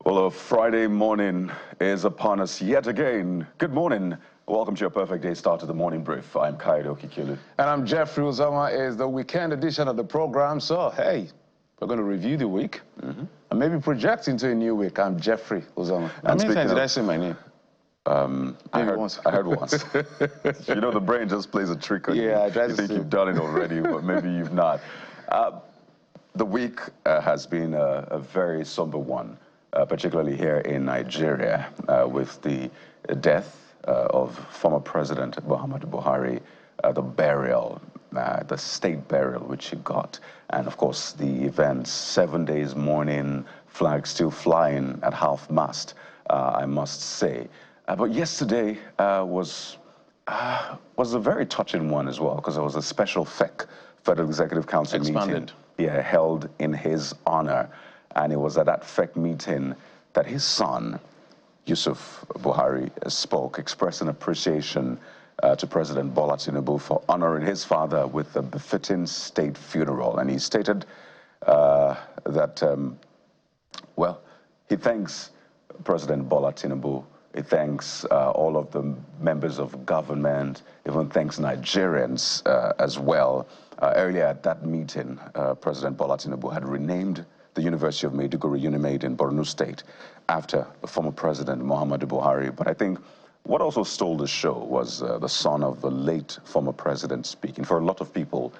Well, a Friday morning is upon us yet again. Good morning. Welcome to your perfect day start to the morning brief. I'm Kaido Kikilu. And I'm Jeffrey Uzama. It's the weekend edition of the program. So, hey, we're going to review the week and maybe project into a new week. I'm Jeffrey Uzama. How many times did I say my name? I heard once. You know, the brain just plays a trick on you. Yeah, you think you've done it already, but maybe you've not. The week has been a very somber one, particularly here in Nigeria, with the death of former President Muhammadu Buhari, the burial, the state burial which he got, and of course the events, 7 days mourning, flags still flying at half-mast, I must say. But yesterday was a very touching one as well, because there was a special FEC, Federal Executive Council meeting, held in his honor, and it was at that FEC meeting that his son, Yusuf Buhari, spoke, expressing appreciation to President Bola Tinubu for honoring his father with a befitting state funeral. And he stated that, well, he thanks President Bola Tinubu. He thanks all of the members of government, even thanks Nigerians as well. Earlier at that meeting, President Bola Tinubu had renamed the University of Maiduguri UNIMAID in Borno State after the former President Muhammadu Buhari. But I think what also stole the show was the son of the late former president speaking. For a lot of people,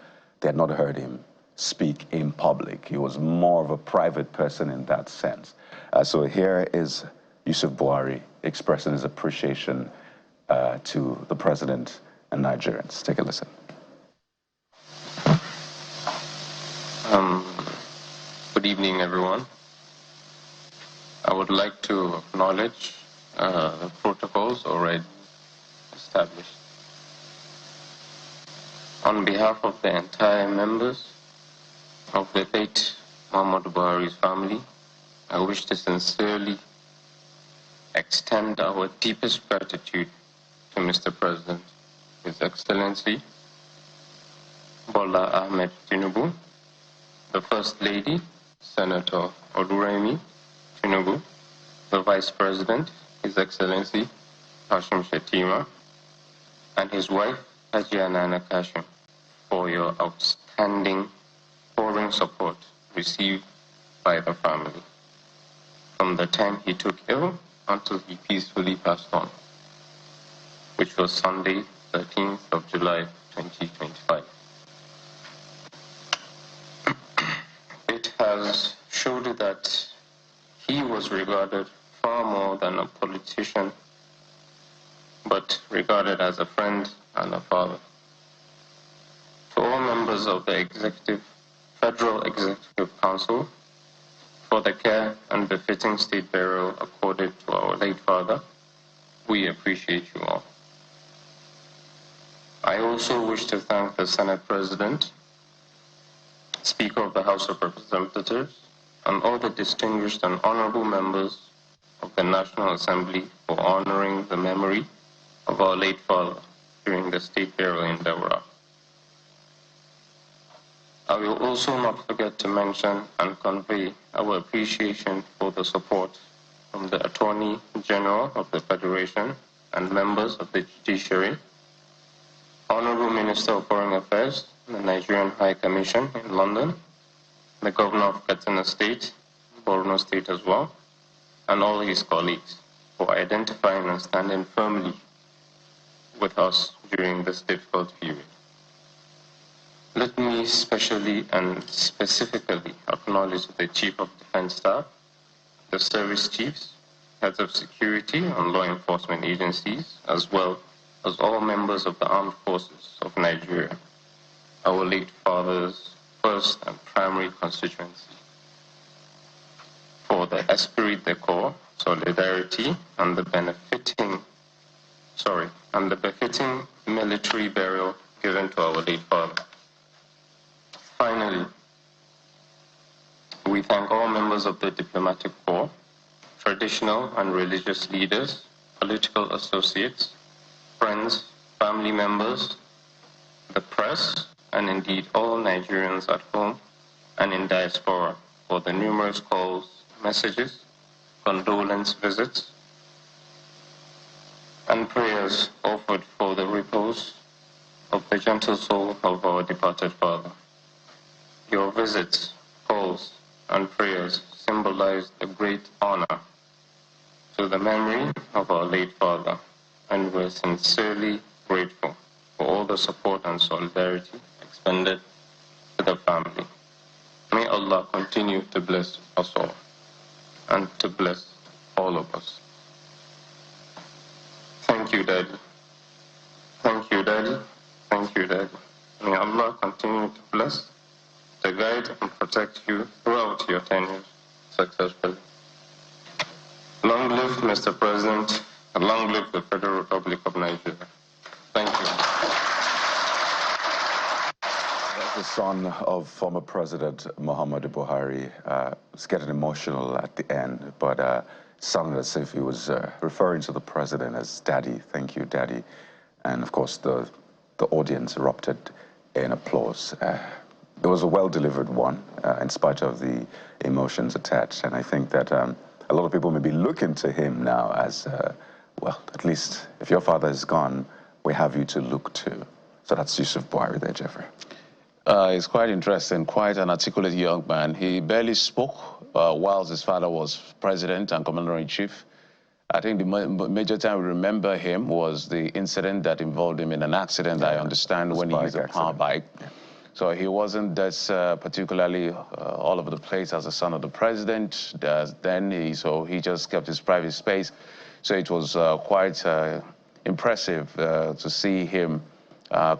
they had not heard him speak in public. He was more of a private person in that sense. So here is Yusuf Buhari expressing his appreciation to the president and Nigerians. Take a listen. Good evening, everyone. I would like to acknowledge the protocols already established. On behalf of the entire members of the late Muhammadu Buhari's family, I wish to sincerely extend our deepest gratitude to Mr. President, His Excellency Bola Ahmed Tinubu, the First Lady, Senator Oluremi Tinubu, the Vice President, His Excellency Kashim Shettima, and his wife, Hajia Nana Kashim, for your outstanding foreign support received by the family from the time he took ill until he peacefully passed on, which was Sunday, 13th of July, 2025. It has showed that he was regarded far more than a politician, but regarded as a friend and a father. To all members of the Federal Executive Council, for the care and befitting state burial accorded to our late father, we appreciate you all. I also wish to thank the Senate President, Speaker of the House of Representatives, and all the distinguished and honorable members of the National Assembly for honoring the memory of our late father during the state burial in Deborah. I will also not forget to mention and convey our appreciation for the support from the Attorney General of the Federation and members of the Judiciary, Honorable Minister of Foreign Affairs, the Nigerian High Commission in London, the Governor of Katsina State, Borno State as well, and all his colleagues for identifying and standing firmly with us during this difficult period. Let me especially and specifically acknowledge the Chief of Defense Staff, the service chiefs, heads of security and law enforcement agencies, as well as all members of the armed forces of Nigeria, our late father's first and primary constituency, for the esprit de corps, solidarity, and the befitting military burial given to our late father. Finally, we thank all members of the diplomatic corps, traditional and religious leaders, political associates, friends, family members, the press, and indeed all Nigerians at home and in diaspora for the numerous calls, messages, condolence visits, and prayers offered for the repose of the gentle soul of our departed father. Your visits, calls, and prayers symbolize a great honor to the memory of our late father, and we're sincerely grateful for all the support and solidarity extended to the family. May Allah continue to bless us all and to bless all of us. Thank you, Daddy. Thank you, Daddy. Thank you, Daddy. May Allah continue to bless, to guide, and protect you throughout your tenure successfully. Long live Mr. President, and long live the Federal Republic of Nigeria. Thank you. That's the son of former President Muhammadu Buhari. Was getting emotional at the end, but sounded as if he was referring to the president as Daddy. Thank you, Daddy. And of course, the audience erupted in applause. It was a well-delivered one, in spite of the emotions attached. And I think that a lot of people may be looking to him now as, well, at least if your father is gone, we have you to look to. So that's Yusuf Buhari there, Jeffrey. He's quite interesting, quite an articulate young man. He barely spoke whilst his father was president and commander-in-chief. I think the major time we remember him was the incident that involved him in an accident, yeah, I understand, when he used a power bike. Yeah. So he wasn't that particularly all over the place as the son of the president. So he just kept his private space. So it was quite impressive to see him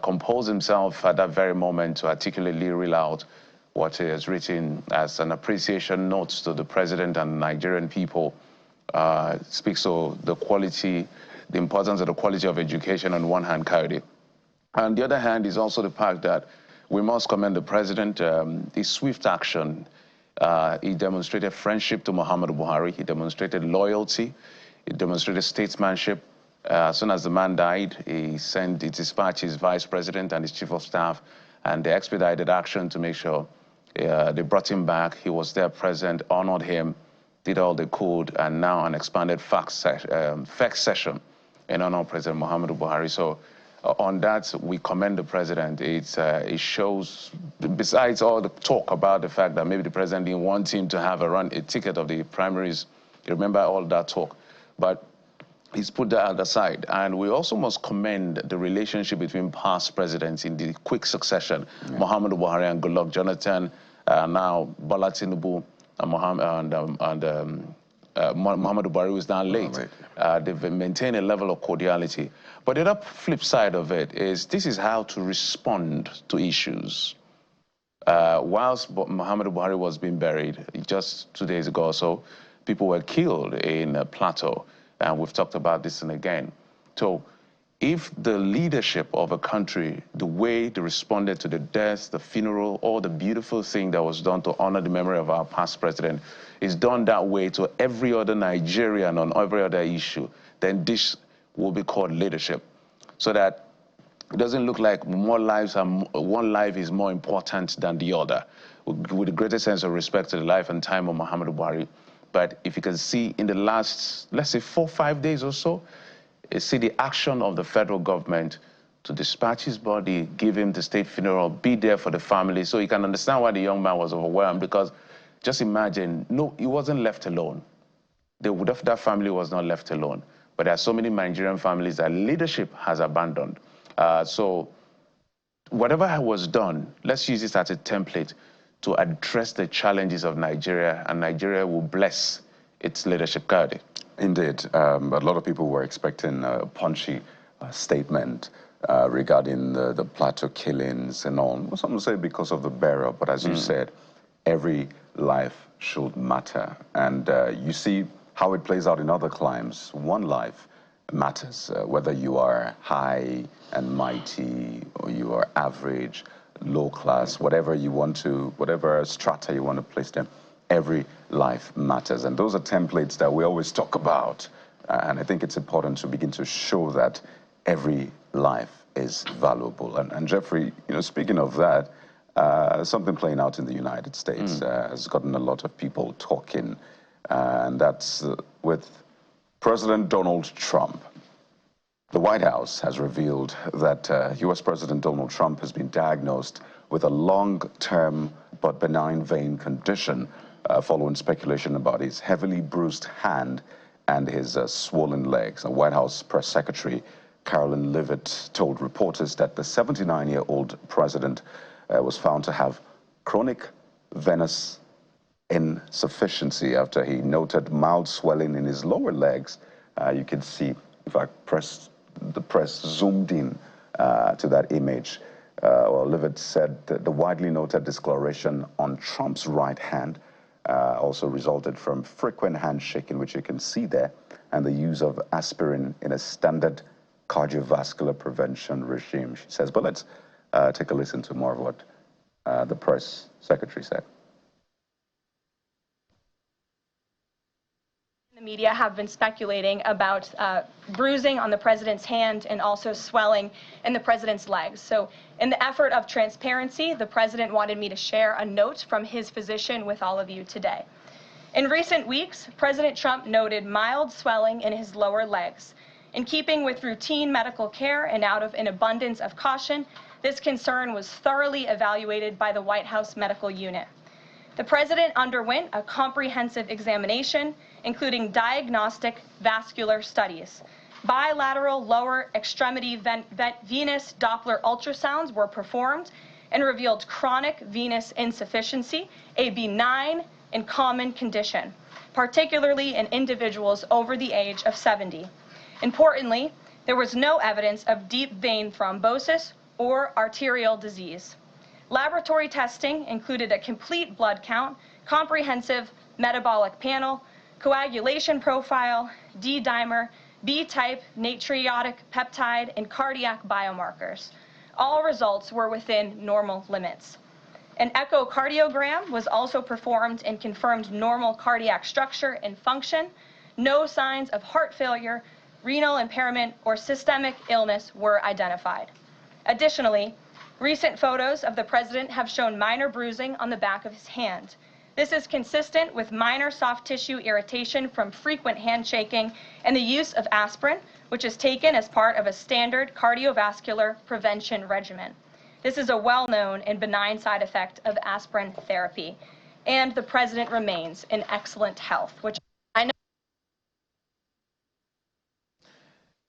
compose himself at that very moment to articulately reel out what he has written as an appreciation note to the president and the Nigerian people. Speaks to the quality, the importance of the quality of education on one hand, Coyote. On the other hand is also the fact that we must commend the president, his swift action. He demonstrated friendship to Muhammadu Buhari. He demonstrated loyalty. He demonstrated statesmanship. As soon as the man died, he dispatched his vice president and his chief of staff, and they expedited action to make sure they brought him back. He was there present, honored him, did all they could, and now an expanded FAQ session in honor of President Muhammadu Buhari. So on that, we commend the president. It shows, besides all the talk about the fact that maybe the president didn't want him to have a ticket of the primaries, you remember all that talk, but he's put that aside. And we also must commend the relationship between past presidents in the quick succession, yeah. Muhammadu Buhari and Goodluck Jonathan, now Bola Tinubu, and Muhammadu Buhari, who is now late. They've maintained a level of cordiality. But the other flip side of it is this is how to respond to issues. Whilst Muhammadu Buhari was being buried just 2 days ago or so, people were killed in Plateau, and we've talked about this and again. So if the leadership of a country, the way they responded to the death, the funeral, or the beautiful thing that was done to honor the memory of our past president is done that way to every other Nigerian on every other issue, then this will be called leadership. So that it doesn't look like one life is more important than the other, with the greatest sense of respect to the life and time of Muhammadu Buhari. But if you can see in the last, let's say 4 or 5 days or so, see the action of the federal government to dispatch his body, give him the state funeral, be there for the family. So you can understand why the young man was overwhelmed, because just imagine, no, he wasn't left alone. That family was not left alone. But there are so many Nigerian families that leadership has abandoned. So whatever was done, let's use this as a template to address the challenges of Nigeria, and Nigeria will bless its leadership card. Indeed. A lot of people were expecting a punchy statement regarding the Plateau killings and all. Some say because of the bearer, but as you said, every life should matter. And you see how it plays out in other climes. One life matters, whether you are high and mighty or you are average, low class, whatever you want to, whatever strata you want to place them. Every life matters, and those are templates that we always talk about. And I think it's important to begin to show that every life is valuable. And Jeffrey, you know, speaking of that, something playing out in the United States has gotten a lot of people talking. and that's with President Donald Trump. The White House has revealed that U.S. President Donald Trump has been diagnosed with a long-term but benign vein condition following speculation about his heavily bruised hand and his swollen legs. The White House press secretary Carolyn Leavitt told reporters that the 79-year-old president was found to have chronic venous insufficiency after he noted mild swelling in his lower legs. You can see, if I press, the press zoomed in to that image. Well, Leavitt said that the widely noted discoloration on Trump's right hand also resulted from frequent handshaking, which you can see there, and the use of aspirin in a standard cardiovascular prevention regime, she says. But let's take a listen to more of what the press secretary said. The media have been speculating about bruising on the president's hand and also swelling in the president's legs. So in the effort of transparency, the president wanted me to share a note from his physician with all of you today. In recent weeks, President Trump noted mild swelling in his lower legs. In keeping with routine medical care and out of an abundance of caution, this concern was thoroughly evaluated by the White House medical unit. The president underwent a comprehensive examination, including diagnostic vascular studies. Bilateral lower extremity venous Doppler ultrasounds were performed and revealed chronic venous insufficiency, a benign and common condition, particularly in individuals over the age of 70. Importantly, there was no evidence of deep vein thrombosis or arterial disease. Laboratory testing included a complete blood count, comprehensive metabolic panel, coagulation profile, D-dimer, B-type natriuretic peptide, and cardiac biomarkers. All results were within normal limits. An echocardiogram was also performed and confirmed normal cardiac structure and function. No signs of heart failure, renal impairment, or systemic illness were identified. Additionally, recent photos of the president have shown minor bruising on the back of his hand. This is consistent with minor soft tissue irritation from frequent handshaking and the use of aspirin, which is taken as part of a standard cardiovascular prevention regimen. This is a well-known and benign side effect of aspirin therapy. And the president remains in excellent health, which I know.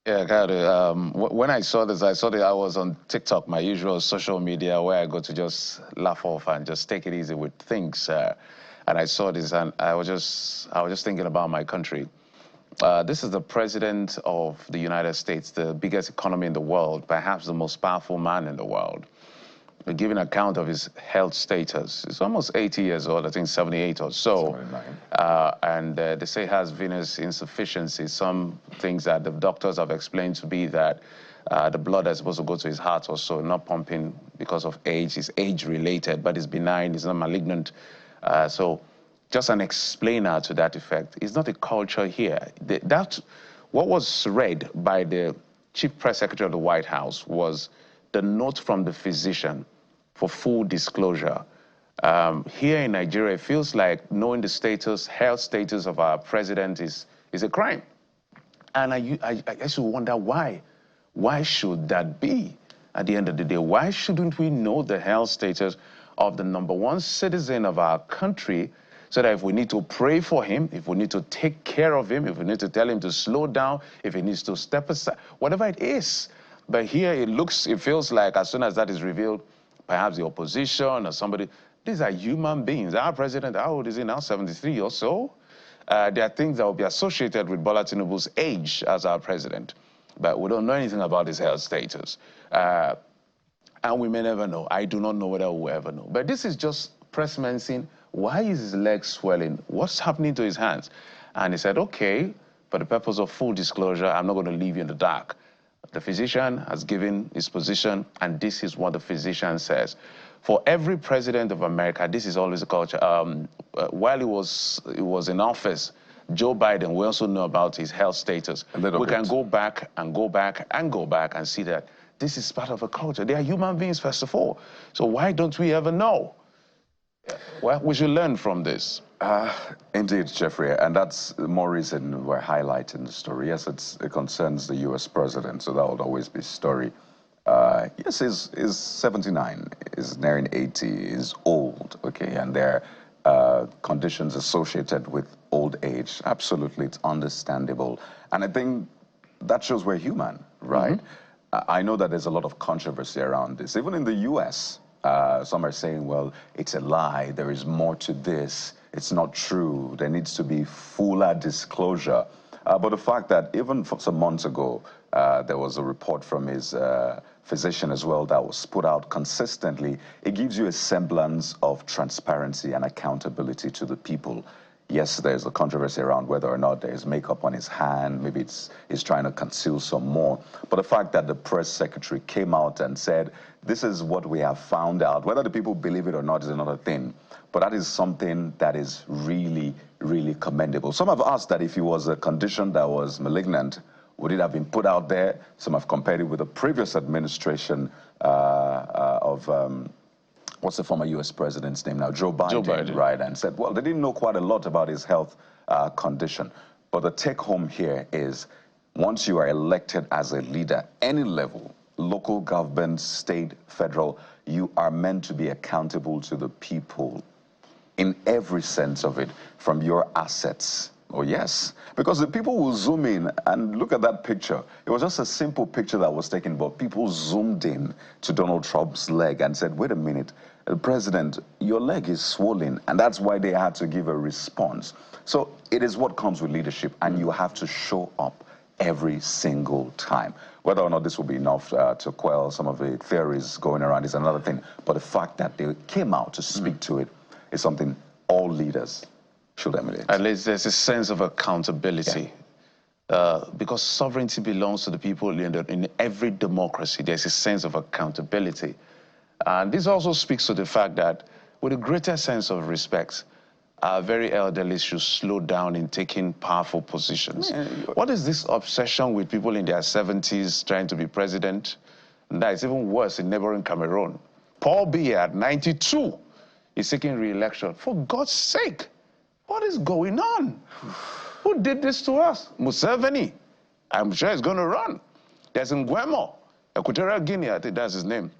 Yeah, got it. When I saw this, I was on TikTok, my usual social media, where I go to just laugh off and just take it easy with things. And I saw this, and I was just thinking about my country. This is the president of the United States, the biggest economy in the world, perhaps the most powerful man in the world. Giving account of his health status. He's almost 80 years old, I think 78 or so. And they say he has venous insufficiency, some things that the doctors have explained to be that the blood is supposed to go to his heart or so, not pumping because of age. It's age-related, but it's benign, it's not malignant. So just an explainer to that effect. It's not a culture here. What was read by the chief press secretary of the White House was the note from the physician for full disclosure. Here in Nigeria, it feels like knowing the health status of our president is a crime. And I used to wonder why. Why should that be at the end of the day? Why shouldn't we know the health status of the #1 citizen of our country, so that if we need to pray for him, if we need to take care of him, if we need to tell him to slow down, if he needs to step aside, whatever it is. But here it feels like as soon as that is revealed, perhaps the opposition or somebody, these are human beings. Our president, how old is he now, 73 or so? There are things that will be associated with Bola Tinubu's age as our president. But we don't know anything about his health status. And we may never know. I do not know whether we'll ever know. But this is just pressman saying, why is his leg swelling? What's happening to his hands? And he said, okay, for the purpose of full disclosure, I'm not going to leave you in the dark. The physician has given his position, and this is what the physician says. For every president of America, this is always a culture. While he was in office, Joe Biden, we also know about his health status. We can go back and go back and go back and see that this is part of a culture. They are human beings, first of all. So why don't we ever know? Well, we should learn from this. Indeed, Jeffrey, and that's more reason we're highlighting the story. Yes, it concerns the U.S. president, so that would always be story. Yes, he's 79, he's nearing 80, he's old, okay, and there are conditions associated with old age. Absolutely, it's understandable. And I think that shows we're human, right? I know that there's a lot of controversy around this. Even in the U.S., some are saying, well, it's a lie, there is more to this, it's not true, there needs to be fuller disclosure. But the fact that even some months ago, there was a report from his physician as well that was put out consistently, it gives you a semblance of transparency and accountability to the people. Yes, there's a controversy around whether or not there's makeup on his hand, maybe he's trying to conceal some more. But the fact that the press secretary came out and said, this is what we have found out, whether the people believe it or not is another thing. But that is something that is really, really commendable. Some have asked that if it was a condition that was malignant, would it have been put out there? Some have compared it with the previous administration of what's the former U.S. president's name now? Joe Biden, right? And said, well, they didn't know quite a lot about his health condition. But the take home here is, once you are elected as a leader, any level, local government, state, federal, you are meant to be accountable to the people in every sense of it, from your assets. Oh, yes, because the people will zoom in and look at that picture. It was just a simple picture that was taken, but people zoomed in to Donald Trump's leg and said, wait a minute, President, your leg is swollen, and that's why they had to give a response. So it is what comes with leadership, and you have to show up every single time. Whether or not this will be enough to quell some of the theories going around is another thing, but the fact that they came out to speak to it is something all leaders should emulate. At least there's a sense of accountability. Because sovereignty belongs to the people in every democracy. There's a sense of accountability. And this also speaks to the fact that with a greater sense of respect, our very elderly should slow down in taking powerful positions. What is this obsession with people in their 70s trying to be president? And that is even worse in neighboring Cameroon. Paul Biya at 92 is seeking re-election. For God's sake, what is going on? Who did this to us? Museveni. I'm sure he's going to run. There's Nguemo, Equatorial Guinea, I think that's his name.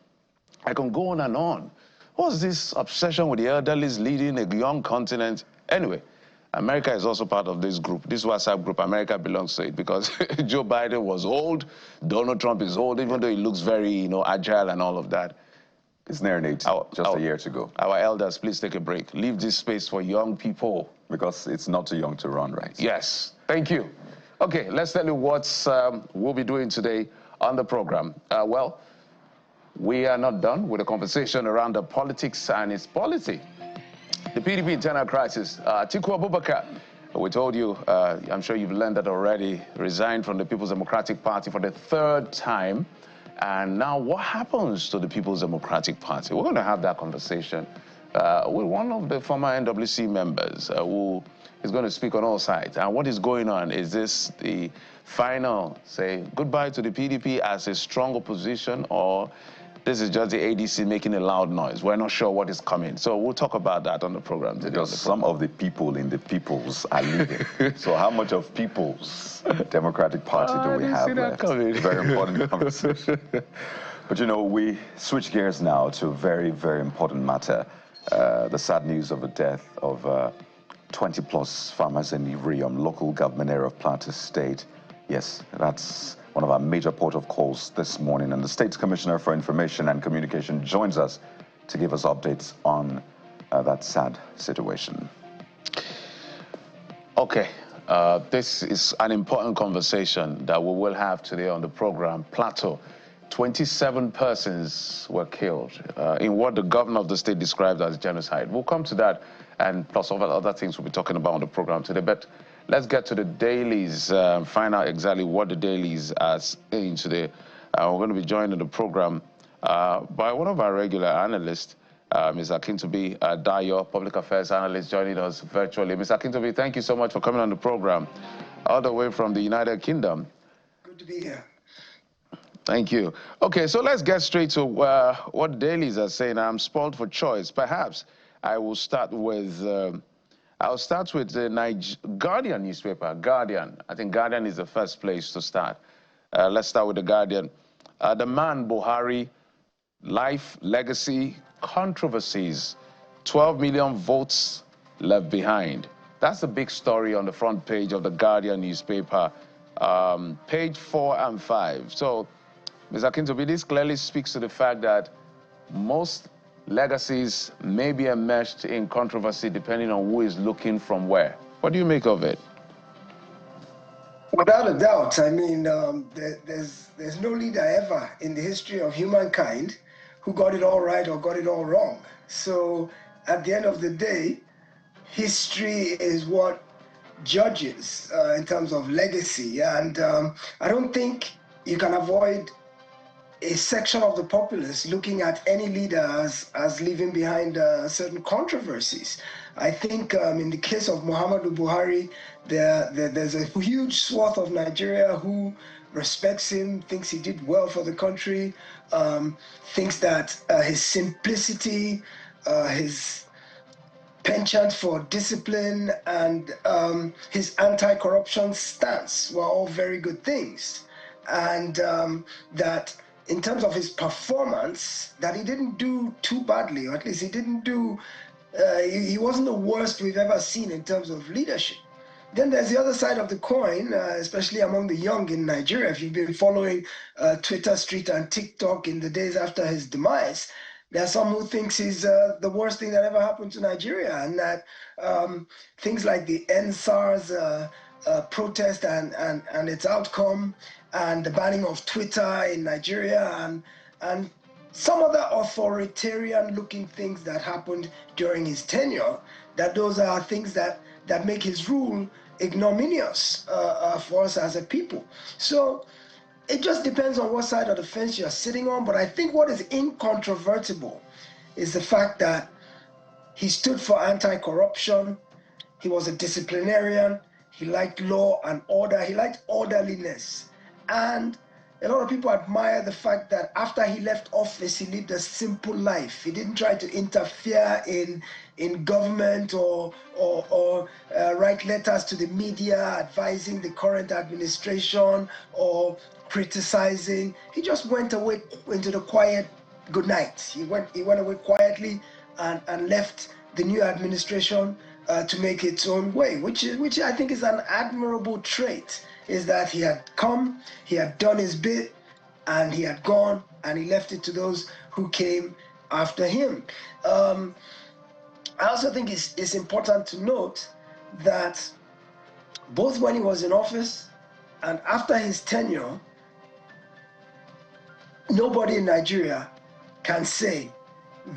I can go on and on. What's this obsession with the elderlies leading a young continent? Anyway, America is also part of this group. This WhatsApp group, America belongs to it because Joe Biden was old, Donald Trump is old, even though he looks very, agile and all of that. It's nearing 80, just a year to go. Our elders, please take a break. Leave this space for young people. Because it's not too young to run, right? Yes, thank you. Okay, let's tell you what we'll be doing today on the program. Well, we are not done with the conversation around the politics and its polity. The PDP internal crisis. Atiku Abubakar, we told you, I'm sure you've learned that already, resigned from the People's Democratic Party for the third time. And now what happens to the People's Democratic Party? We're going to have that conversation with one of the former NWC members who is going to speak on all sides. And what is going on? Is this the final, say, goodbye to the PDP as a strong opposition, or this is just the ADC making a loud noise? We're not sure what is coming. So we'll talk about that on the program today. Because some of the people in the peoples are leaving. So how much of people's Democratic Party do we have left? Very important conversation. But we switch gears now to a very, very important matter. The sad news of the death of 20+ farmers in Ivrium, local government area of Plateau State. Yes, that's one of our major port of calls this morning. And the State's Commissioner for Information and Communication joins us to give us updates on that sad situation. Okay, this is an important conversation that we will have today on the program. Plateau, 27 persons were killed in what the governor of the state described as genocide. We'll come to that, and plus all other things we'll be talking about on the program today. But let's get to the dailies, find out exactly what the dailies are saying today. We're going to be joined in the program by one of our regular analysts, Ms. Akintobi Dayo, public affairs analyst, joining us virtually. Ms. Akintobi, thank you so much for coming on the program, all the way from the United Kingdom. Good to be here. Thank you. Okay, so let's get straight to what dailies are saying. I'm spoiled for choice. Perhaps I will start with the Guardian newspaper. Guardian. I think Guardian is the first place to start. Let's start with the Guardian. The man Buhari, life, legacy, controversies, 12 million votes left behind. That's the big story on the front page of the Guardian newspaper, page 4 and 5. So, Mr. Akintobi, this clearly speaks to the fact that most legacies may be enmeshed in controversy depending on who is looking from where. What do you make of it? Without a doubt, I mean, there's no leader ever in the history of humankind who got it all right or got it all wrong. So at the end of the day, history is what judges in terms of legacy. And I don't think you can avoid a section of the populace looking at any leader as leaving behind certain controversies. I think in the case of Muhammadu Buhari, there's a huge swath of Nigeria who respects him, thinks he did well for the country, thinks that his simplicity, his penchant for discipline, and his anti-corruption stance were all very good things. And that in terms of his performance, that he didn't do too badly, or at least he didn't do, he wasn't the worst we've ever seen in terms of leadership. Then there's the other side of the coin, especially among the young in Nigeria. If you've been following Twitter Street and TikTok in the days after his demise, there are some who thinks he's the worst thing that ever happened to Nigeria, and that things like the NSARS protest and its outcome, and the banning of Twitter in Nigeria, and some other authoritarian-looking things that happened during his tenure, that those are things that make his rule ignominious for us as a people. So it just depends on what side of the fence you're sitting on, but I think what is incontrovertible is the fact that he stood for anti-corruption, he was a disciplinarian, he liked law and order, he liked orderliness. And a lot of people admire the fact that after he left office, he lived a simple life. He didn't try to interfere in government or write letters to the media advising the current administration or criticizing. He just went away into the quiet good night. He went away quietly and left the new administration to make its own way, which I think is an admirable trait, is that he had come, he had done his bit, and he had gone, and he left it to those who came after him. I also think it's important to note that both when he was in office and after his tenure, nobody in Nigeria can say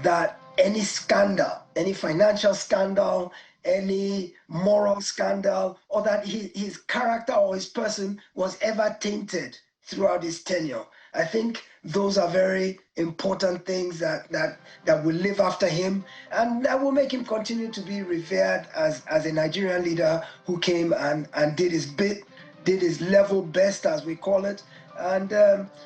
that any scandal, any financial scandal, any moral scandal, or that his character or his person was ever tainted throughout his tenure. I think those are very important things that will live after him, and that will make him continue to be revered as a Nigerian leader who came and did his bit, did his level best, as we call it, and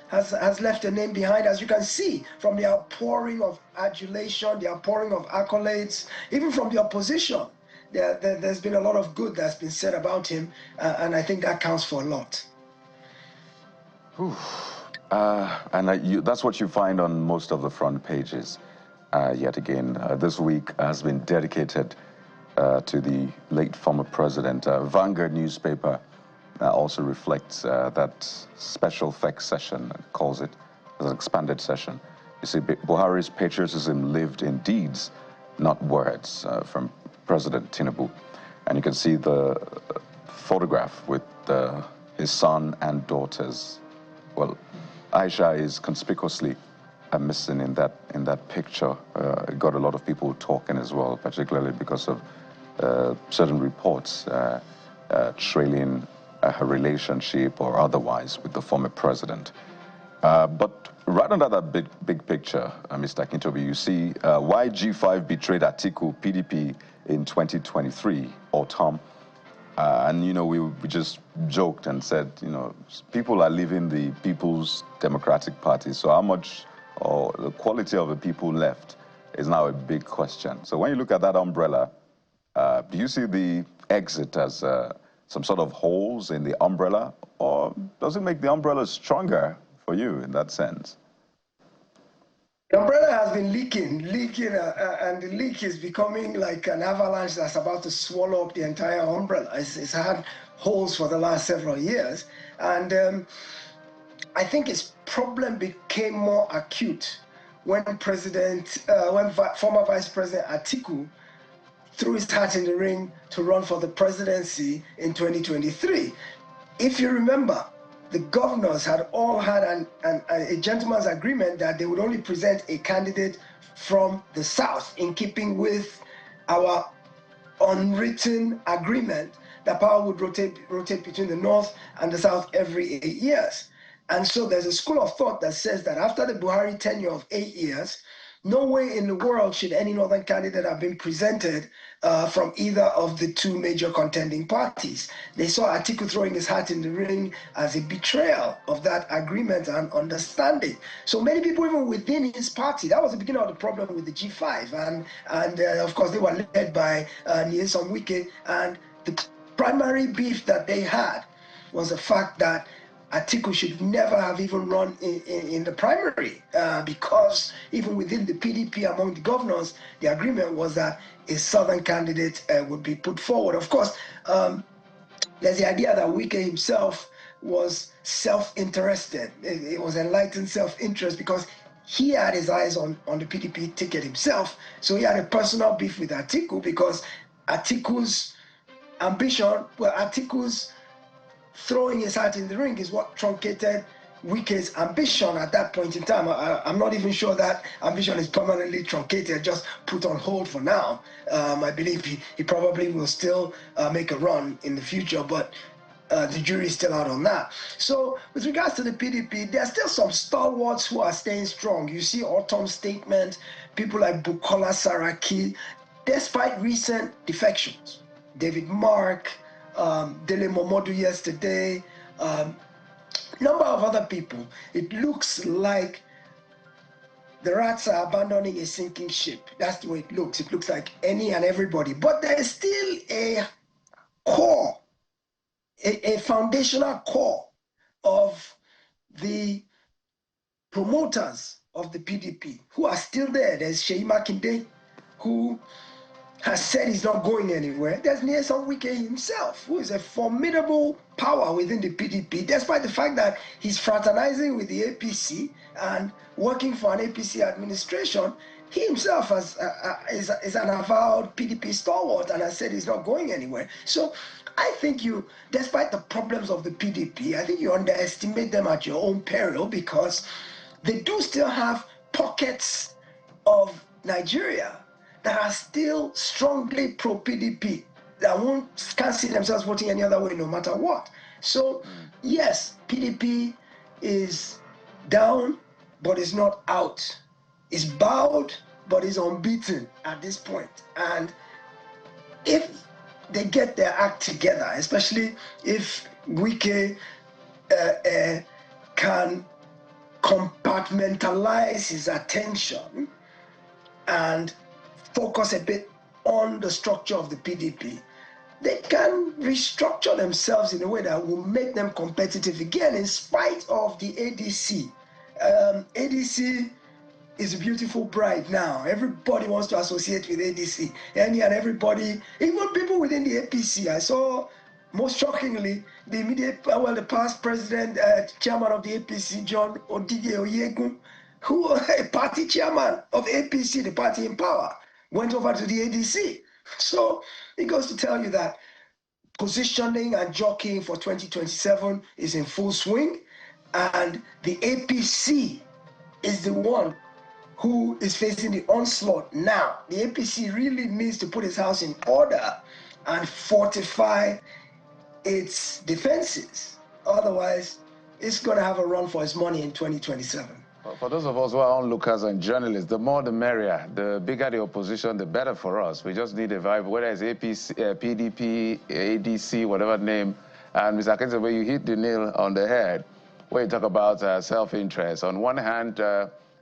has left a name behind, as you can see from the outpouring of adulation, the outpouring of accolades, even from the opposition. There's been a lot of good that's been said about him, and I think that counts for a lot. That's what you find on most of the front pages. Yet again, this week has been dedicated to the late former president. Vanguard newspaper also reflects that special effects session, calls it an expanded session. You see, Buhari's patriotism lived in deeds, not words, from President Tinubu. And you can see the photograph with his son and daughters. Well, Aisha is conspicuously missing in that picture. It got a lot of people talking as well, particularly because of certain reports trailing her relationship or otherwise with the former president. But right under that big picture, Mr. Akintobi, you see why G5 betrayed Atiku PDP in 2023 autumn. And, you know, we just joked and said, you know, people are leaving the People's Democratic Party. So how much, or the quality of the people left is now a big question. So when you look at that umbrella, do you see the exit as some sort of holes in the umbrella, or does it make the umbrella stronger for you in that sense? The umbrella has been leaking, and the leak is becoming like an avalanche that's about to swallow up the entire umbrella. It's had holes for the last several years, and I think its problem became more acute when former Vice President Atiku threw his hat in the ring to run for the presidency in 2023. If you remember, the governors had all had a gentleman's agreement that they would only present a candidate from the South, in keeping with our unwritten agreement that power would rotate between the North and the South every 8 years. And so there's a school of thought that says that after the Buhari tenure of 8 years, no way in the world should any Northern candidate have been presented from either of the two major contending parties. They saw Atiku throwing his hat in the ring as a betrayal of that agreement and understanding. So many people, even within his party, that was the beginning of the problem with the G5. And of course, they were led by Nigerian Wike. And the primary beef that they had was the fact that Atiku should never have even run in the primary because even within the PDP, among the governors, the agreement was that a Southern candidate would be put forward. Of course, there's the idea that Wike himself was self-interested. It was enlightened self-interest because he had his eyes on the PDP ticket himself. So he had a personal beef with Atiku because Atiku's ambition, well, Atiku's throwing his hat in the ring is what truncated Wike's ambition at that point in time. I'm not even sure that ambition is permanently truncated, just put on hold for now. I believe he probably will still make a run in the future, but the jury is still out on that. So with regards to the PDP, there are still some stalwarts who are staying strong. You see Autumn's statement, people like Bukola Saraki, despite recent defections. David Mark, Dele Momodu yesterday, number of other people. It looks like the rats are abandoning a sinking ship. That's the way it looks. It looks like any and everybody. But there is still a core, a foundational core of the promoters of the PDP who are still there. There's Sheyi Makinde, who has said he's not going anywhere. There's Nyesom Wike himself, who is a formidable power within the PDP, despite the fact that he's fraternizing with the APC and working for an APC administration. He himself is an avowed PDP stalwart and has said he's not going anywhere. So I think despite the problems of the PDP, I think you underestimate them at your own peril, because they do still have pockets of Nigeria that are still strongly pro-PDP, that can't see themselves voting any other way no matter what. So, yes, PDP is down, but it's not out. It's bowed, but it's unbeaten at this point. And if they get their act together, especially if Wike can compartmentalize his attention and focus a bit on the structure of the PDP, they can restructure themselves in a way that will make them competitive again, in spite of the ADC. ADC is a beautiful bride now. Everybody wants to associate with ADC. And everybody, even people within the APC. I saw, most shockingly, the past president, chairman of the APC, John Odige Oyegun, who was a party chairman of APC, the party in power, went over to the ADC. So it goes to tell you that positioning and jockeying for 2027 is in full swing, and the APC is the one who is facing the onslaught now. The APC really needs to put its house in order and fortify its defenses. Otherwise, it's going to have a run for its money in 2027. For those of us who are onlookers and journalists, the more the merrier. The bigger the opposition, the better for us. We just need a vibe, whether it's APC, PDP, ADC, whatever name. And Mr. Akintabe, you hit the nail on the head when you talk about self-interest. On one hand,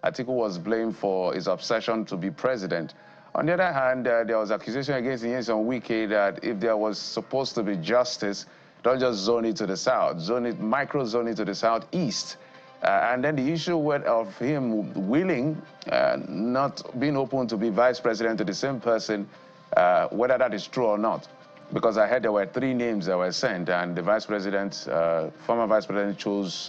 Atiku was blamed for his obsession to be president. On the other hand, there was accusation against Nyesom Wike that if there was supposed to be justice, don't just zone it to the south, micro-zone it to the southeast. And then the issue of him willing, not being open to be vice president to the same person, whether that is true or not. Because I heard there were 3 names that were sent, and the vice president, former vice president, chose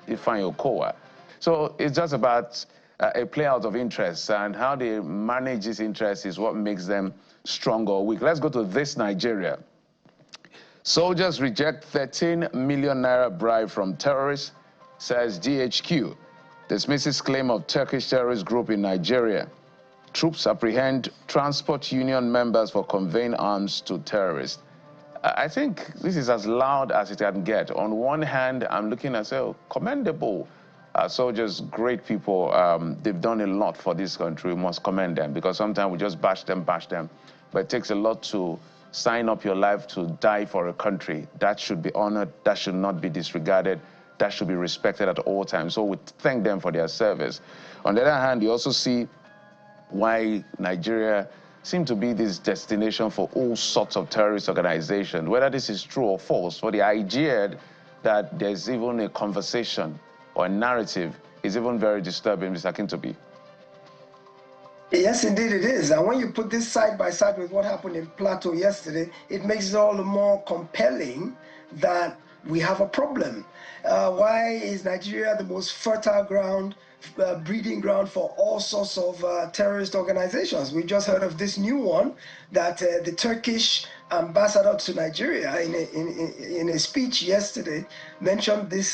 Ifeanyi Okowa. So it's just about a play out of interests, and how they manage these interests is what makes them strong or weak. Let's go to this Nigeria. Soldiers reject 13 million naira bribe from terrorists, says GHQ. Dismisses claim of Turkish terrorist group in Nigeria. Troops apprehend transport union members for conveying arms to terrorists. I think this is as loud as it can get. On one hand, I'm looking at, commendable. Soldiers, great people. They've done a lot for this country. We must commend them, because sometimes we just bash them. But it takes a lot to sign up your life to die for a country. That should be honored. That should not be disregarded. That should be respected at all times. So we thank them for their service. On the other hand, you also see why Nigeria seems to be this destination for all sorts of terrorist organizations. Whether this is true or false, for the idea that there's even a conversation or a narrative is even very disturbing, Mr. Akintobi. Yes, indeed it is. And when you put this side by side with what happened in Plateau yesterday, it makes it all the more compelling that we have a problem. Why is Nigeria the most fertile ground, breeding ground for all sorts of terrorist organizations? We just heard of this new one that the Turkish ambassador to Nigeria in a speech yesterday mentioned this.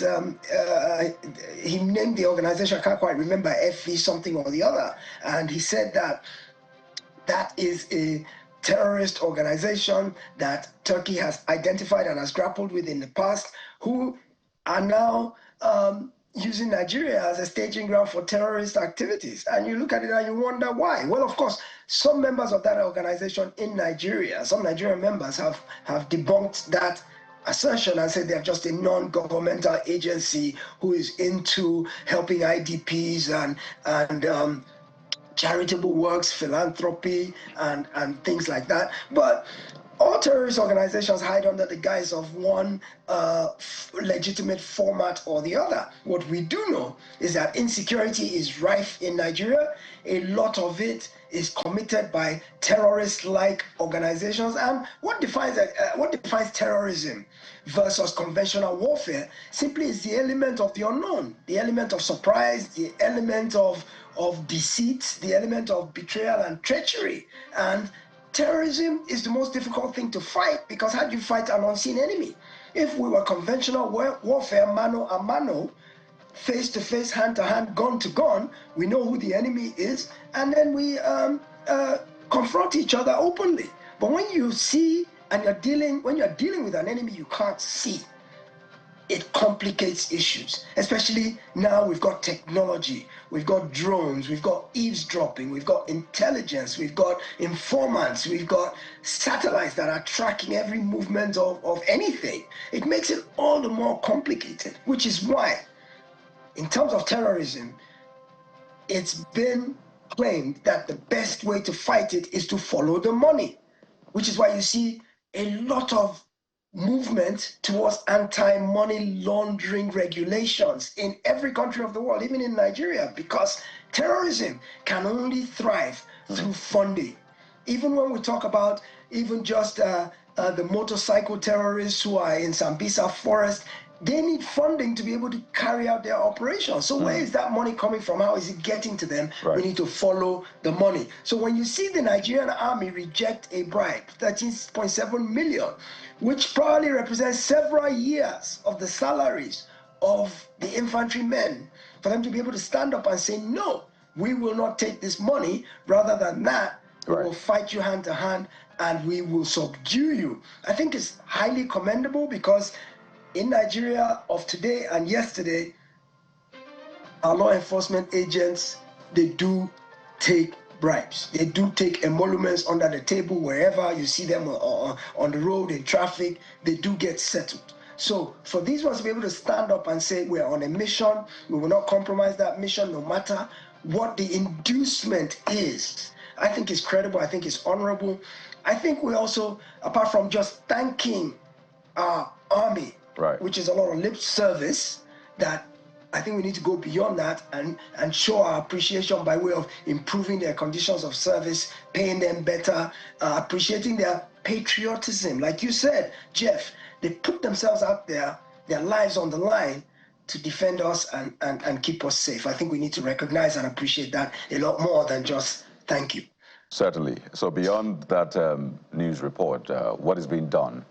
He named the organization, I can't quite remember, FE something or the other, and he said that that is a terrorist organization that Turkey has identified and has grappled with in the past, who are now using Nigeria as a staging ground for terrorist activities. And you look at it and you wonder why. Well, of course, some members of that organization in Nigeria, some Nigerian members have debunked that assertion and said they're just a non-governmental agency who is into helping IDPs and charitable works, philanthropy, and things like that. But all terrorist organizations hide under the guise of one legitimate format or the other. What we do know is that insecurity is rife in Nigeria. A lot of it is committed by terrorist-like organizations. And what defines terrorism versus conventional warfare simply is the element of the unknown, the element of surprise, the element of deceit, the element of betrayal and treachery. And terrorism is the most difficult thing to fight, because how do you fight an unseen enemy? If we were conventional warfare, mano a mano, face to face, hand to hand, gun to gun, we know who the enemy is, and then we confront each other openly. But when you see and when you're dealing with an enemy you can't see, it complicates issues. Especially now we've got technology, we've got drones, we've got eavesdropping, we've got intelligence, we've got informants, we've got satellites that are tracking every movement of anything. It makes it all the more complicated, which is why, in terms of terrorism, it's been claimed that the best way to fight it is to follow the money, which is why you see a lot of movement towards anti-money laundering regulations in every country of the world, even in Nigeria, because terrorism can only thrive through funding. Even when we talk about even just the motorcycle terrorists who are in Sambisa forest, they need funding to be able to carry out their operations. So where is that money coming from? How is it getting to them? Right. We need to follow the money. So when you see the Nigerian army reject a bribe, 13.7 million, which probably represents several years of the salaries of the infantrymen, for them to be able to stand up and say, no, we will not take this money. Rather than that, we will fight you hand to hand and we will subdue you. I think it's highly commendable, because in Nigeria of today and yesterday, our law enforcement agents, they do take bribes. They do take emoluments under the table. Wherever you see them on the road, in traffic, they do get settled. So for these ones to be able to stand up and say, we're on a mission, we will not compromise that mission no matter what the inducement is, I think is credible. I think it's honorable. I think we also, apart from just thanking our army, right, which is a lot of lip service, that I think we need to go beyond that and show our appreciation by way of improving their conditions of service, paying them better, appreciating their patriotism. Like you said, Jeff, they put themselves out there, their lives on the line to defend us and keep us safe. I think we need to recognize and appreciate that a lot more than just thank you. Certainly. So beyond that news report, what is being done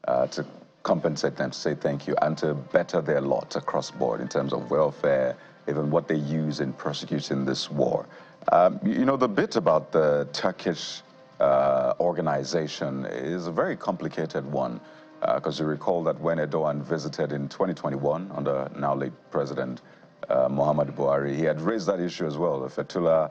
to compensate them, to say thank you, and to better their lot across board in terms of welfare, even what they use in prosecuting this war? You know, the bit about the Turkish organization is a very complicated one, because you recall that when Erdogan visited in 2021 under now late President Muhammad Buhari, he had raised that issue as well, the Fethullah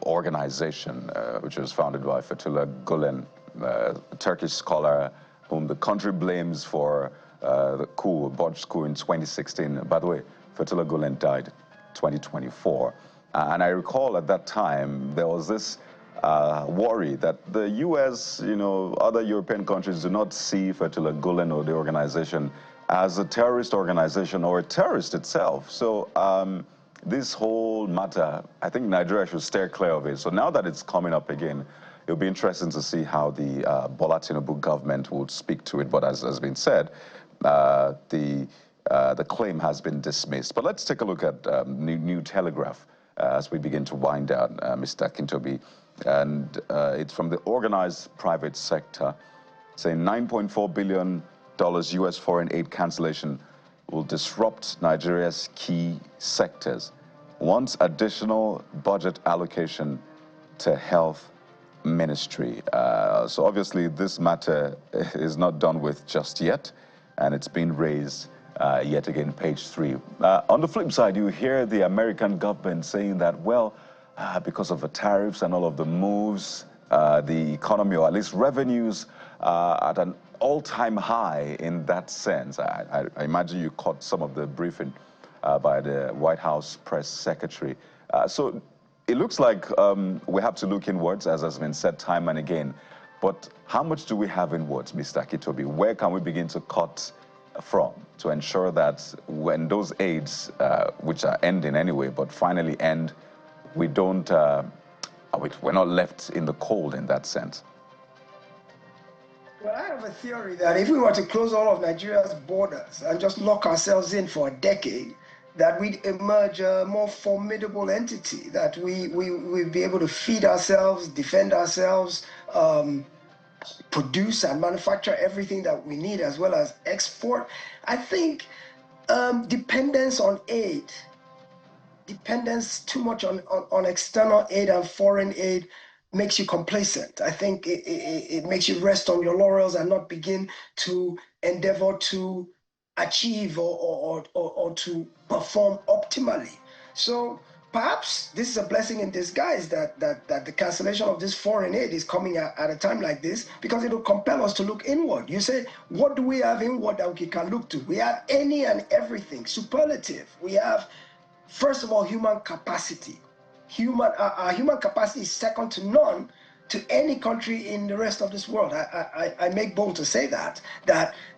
organization, which was founded by Fethullah Gulen, a Turkish scholar whom the country blames for the coup, botched coup in 2016. By the way, Fethullah Gulen died 2024. And I recall at that time, there was this worry that the US, you know, other European countries do not see Fethullah Gulen or the organization as a terrorist organization or a terrorist itself. So this whole matter, I think Nigeria should steer clear of it. So now that it's coming up again, it'll be interesting to see how the Bola Tinubu government would speak to it. But as has been said, the claim has been dismissed. But let's take a look at New Telegraph as we begin to wind down, Mr. Kintobi. And it's from the organized private sector, saying $9.4 billion US foreign aid cancellation will disrupt Nigeria's key sectors. Wants additional budget allocation to health ministry. So obviously this matter is not done with just yet, and it's been raised yet again, page 3. On the flip side, you hear the American government saying that, well, because of the tariffs and all of the moves, the economy, or at least revenues, at an all-time high in that sense. I imagine you caught some of the briefing by the White House press secretary. So it looks like we have to look inwards, as has been said time and again. But how much do we have inwards, Mr. Kintobi? Where can we begin to cut from to ensure that when those aids, which are ending anyway, but finally end, we don't, we're not left in the cold in that sense? Well, I have a theory that if we were to close all of Nigeria's borders and just lock ourselves in for a decade, that we'd emerge a more formidable entity, that we'd be able to feed ourselves, defend ourselves, produce and manufacture everything that we need, as well as export. I think dependence on aid, dependence too much on external aid and foreign aid makes you complacent. I think it makes you rest on your laurels and not begin to endeavor to achieve or to perform optimally. So perhaps this is a blessing in disguise that the cancellation of this foreign aid is coming at a time like this, because it will compel us to look inward. You say, what do we have inward that we can look to? We have any and everything, superlative. We have, first of all, human capacity. Our human capacity is second to none to any country in the rest of this world. I make bold to say that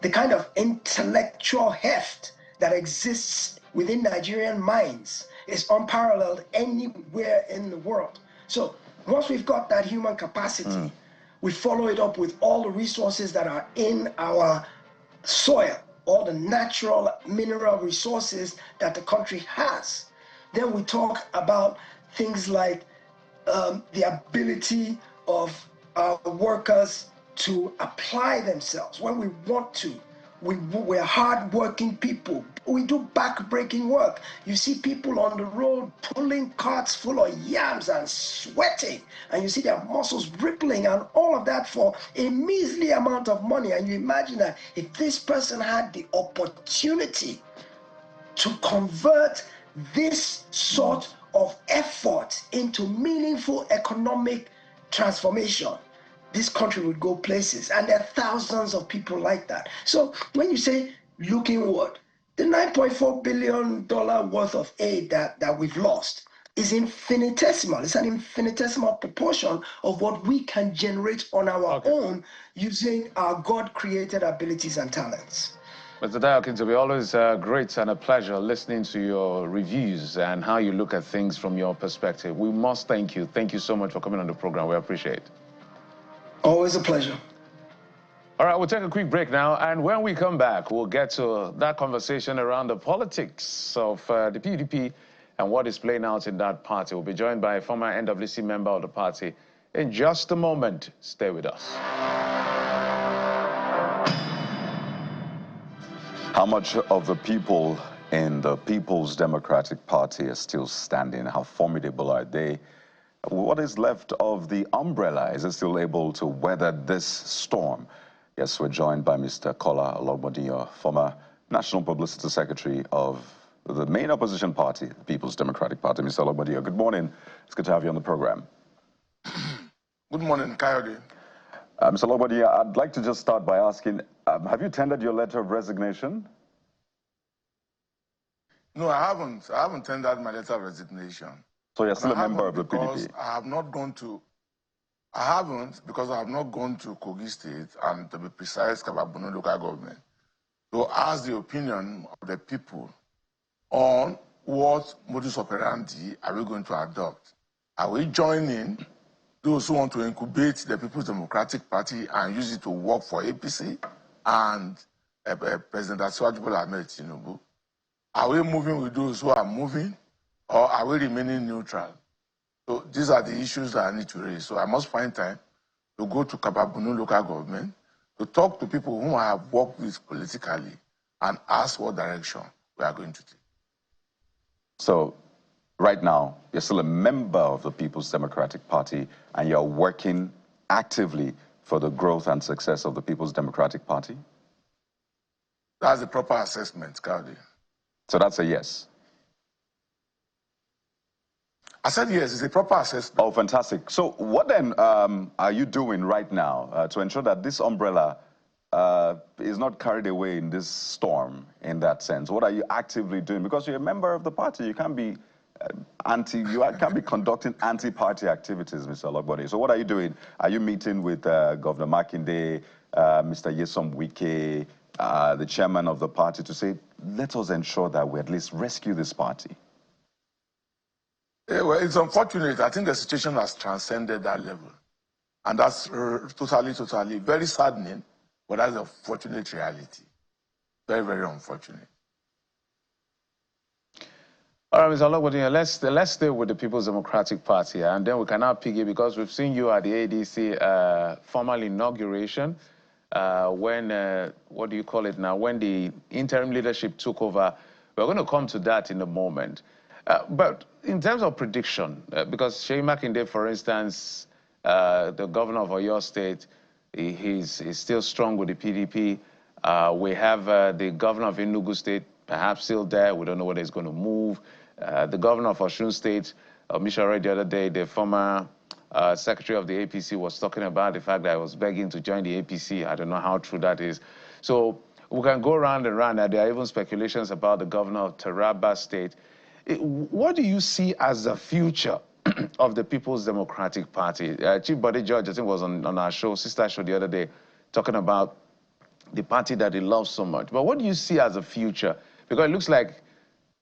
the kind of intellectual heft that exists within Nigerian minds is unparalleled anywhere in the world. So once we've got that human capacity, we follow it up with all the resources that are in our soil, all the natural mineral resources that the country has. Then we talk about things like the ability of our workers to apply themselves when we want to. We're hard-working people. We do back-breaking work. You see people on the road pulling carts full of yams and sweating, and you see their muscles rippling and all of that for a measly amount of money. And you imagine that if this person had the opportunity to convert this sort of effort into meaningful economic transformation, this country would go places. And there are thousands of people like that. So when you say look inward, The $9.4 billion worth of aid that we've lost is infinitesimal. It's an infinitesimal proportion of what we can generate on our own using our God-created abilities and talents. Mr. Dayokin, to be always great and a pleasure listening to your reviews and how you look at things from your perspective. We must thank you. Thank you so much for coming on the program. We appreciate it. Always a pleasure. All right, we'll take a quick break now, and when we come back, we'll get to that conversation around the politics of the PDP and what is playing out in that party. We'll be joined by a former NWC member of the party in just a moment. Stay with us. How much of the people in the People's Democratic Party are still standing? How formidable are they? What is left of the umbrella? Is it still able to weather this storm? Yes, we're joined by Mr. Kola Ologbondiyan, former National Publicity Secretary of the main opposition party, the People's Democratic Party. Mr. Ologbondiyan, good morning. It's good to have you on the program. Good morning, Coyote. Mr. Ologbondiyan, I'd like to just start by asking, have you tendered your letter of resignation? No, I haven't. I haven't tendered my letter of resignation. So you're still a member of the PDP? I haven't because I have not gone to Kogi State and, to be precise, Kababunu local government to ask the opinion of the people on what modus operandi are we going to adopt. Are we joining those who want to incubate the People's Democratic Party and use it to work for APC and President Asiwaju Bola Ahmed Tinubu? Are we moving with those who are moving, or are we remaining neutral? So these are the issues that I need to raise. So I must find time to go to Kababunu local government to talk to people whom I have worked with politically and ask what direction we are going to take. So right now, you're still a member of the People's Democratic Party and you're working actively for the growth and success of the People's Democratic Party? That's the proper assessment, Cowdy. So that's a yes? I said yes, it's a proper assessment. Oh, fantastic. So what then are you doing right now to ensure that this umbrella is not carried away in this storm in that sense? What are you actively doing? Because you're a member of the party, you can't be can't be conducting anti-party activities, Mr. Ologbondiyan. So what are you doing? Are you meeting with Governor Makinde, Mr. Yusuf Buhari, the chairman of the party, to say, let us ensure that we at least rescue this party? Yeah, well, it's unfortunate. I think the situation has transcended that level. And that's totally very saddening, but that's a fortunate reality. Very, very unfortunate. All right, Mr. Ologbondiyan, let's stay with the People's Democratic Party, and then we can now pick it, because we've seen you at the ADC formal inauguration, when, what do you call it now, when the interim leadership took over. We're going to come to that in a moment. But in terms of prediction, because Seyi Makinde, for instance, the governor of Oyo State, he's still strong with the PDP. We have the governor of Enugu State, perhaps still there. We don't know whether he's going to move. The governor of Osun State, Mishore, the other day, the former secretary of the APC was talking about the fact that I was begging to join the APC. I don't know how true that is. So we can go round and round. There are even speculations about the governor of Taraba State. What do you see as the future of the People's Democratic Party? Chief Body George, I think, was on our show, sister show the other day, talking about the party that he loves so much. But what do you see as a future? Because it looks like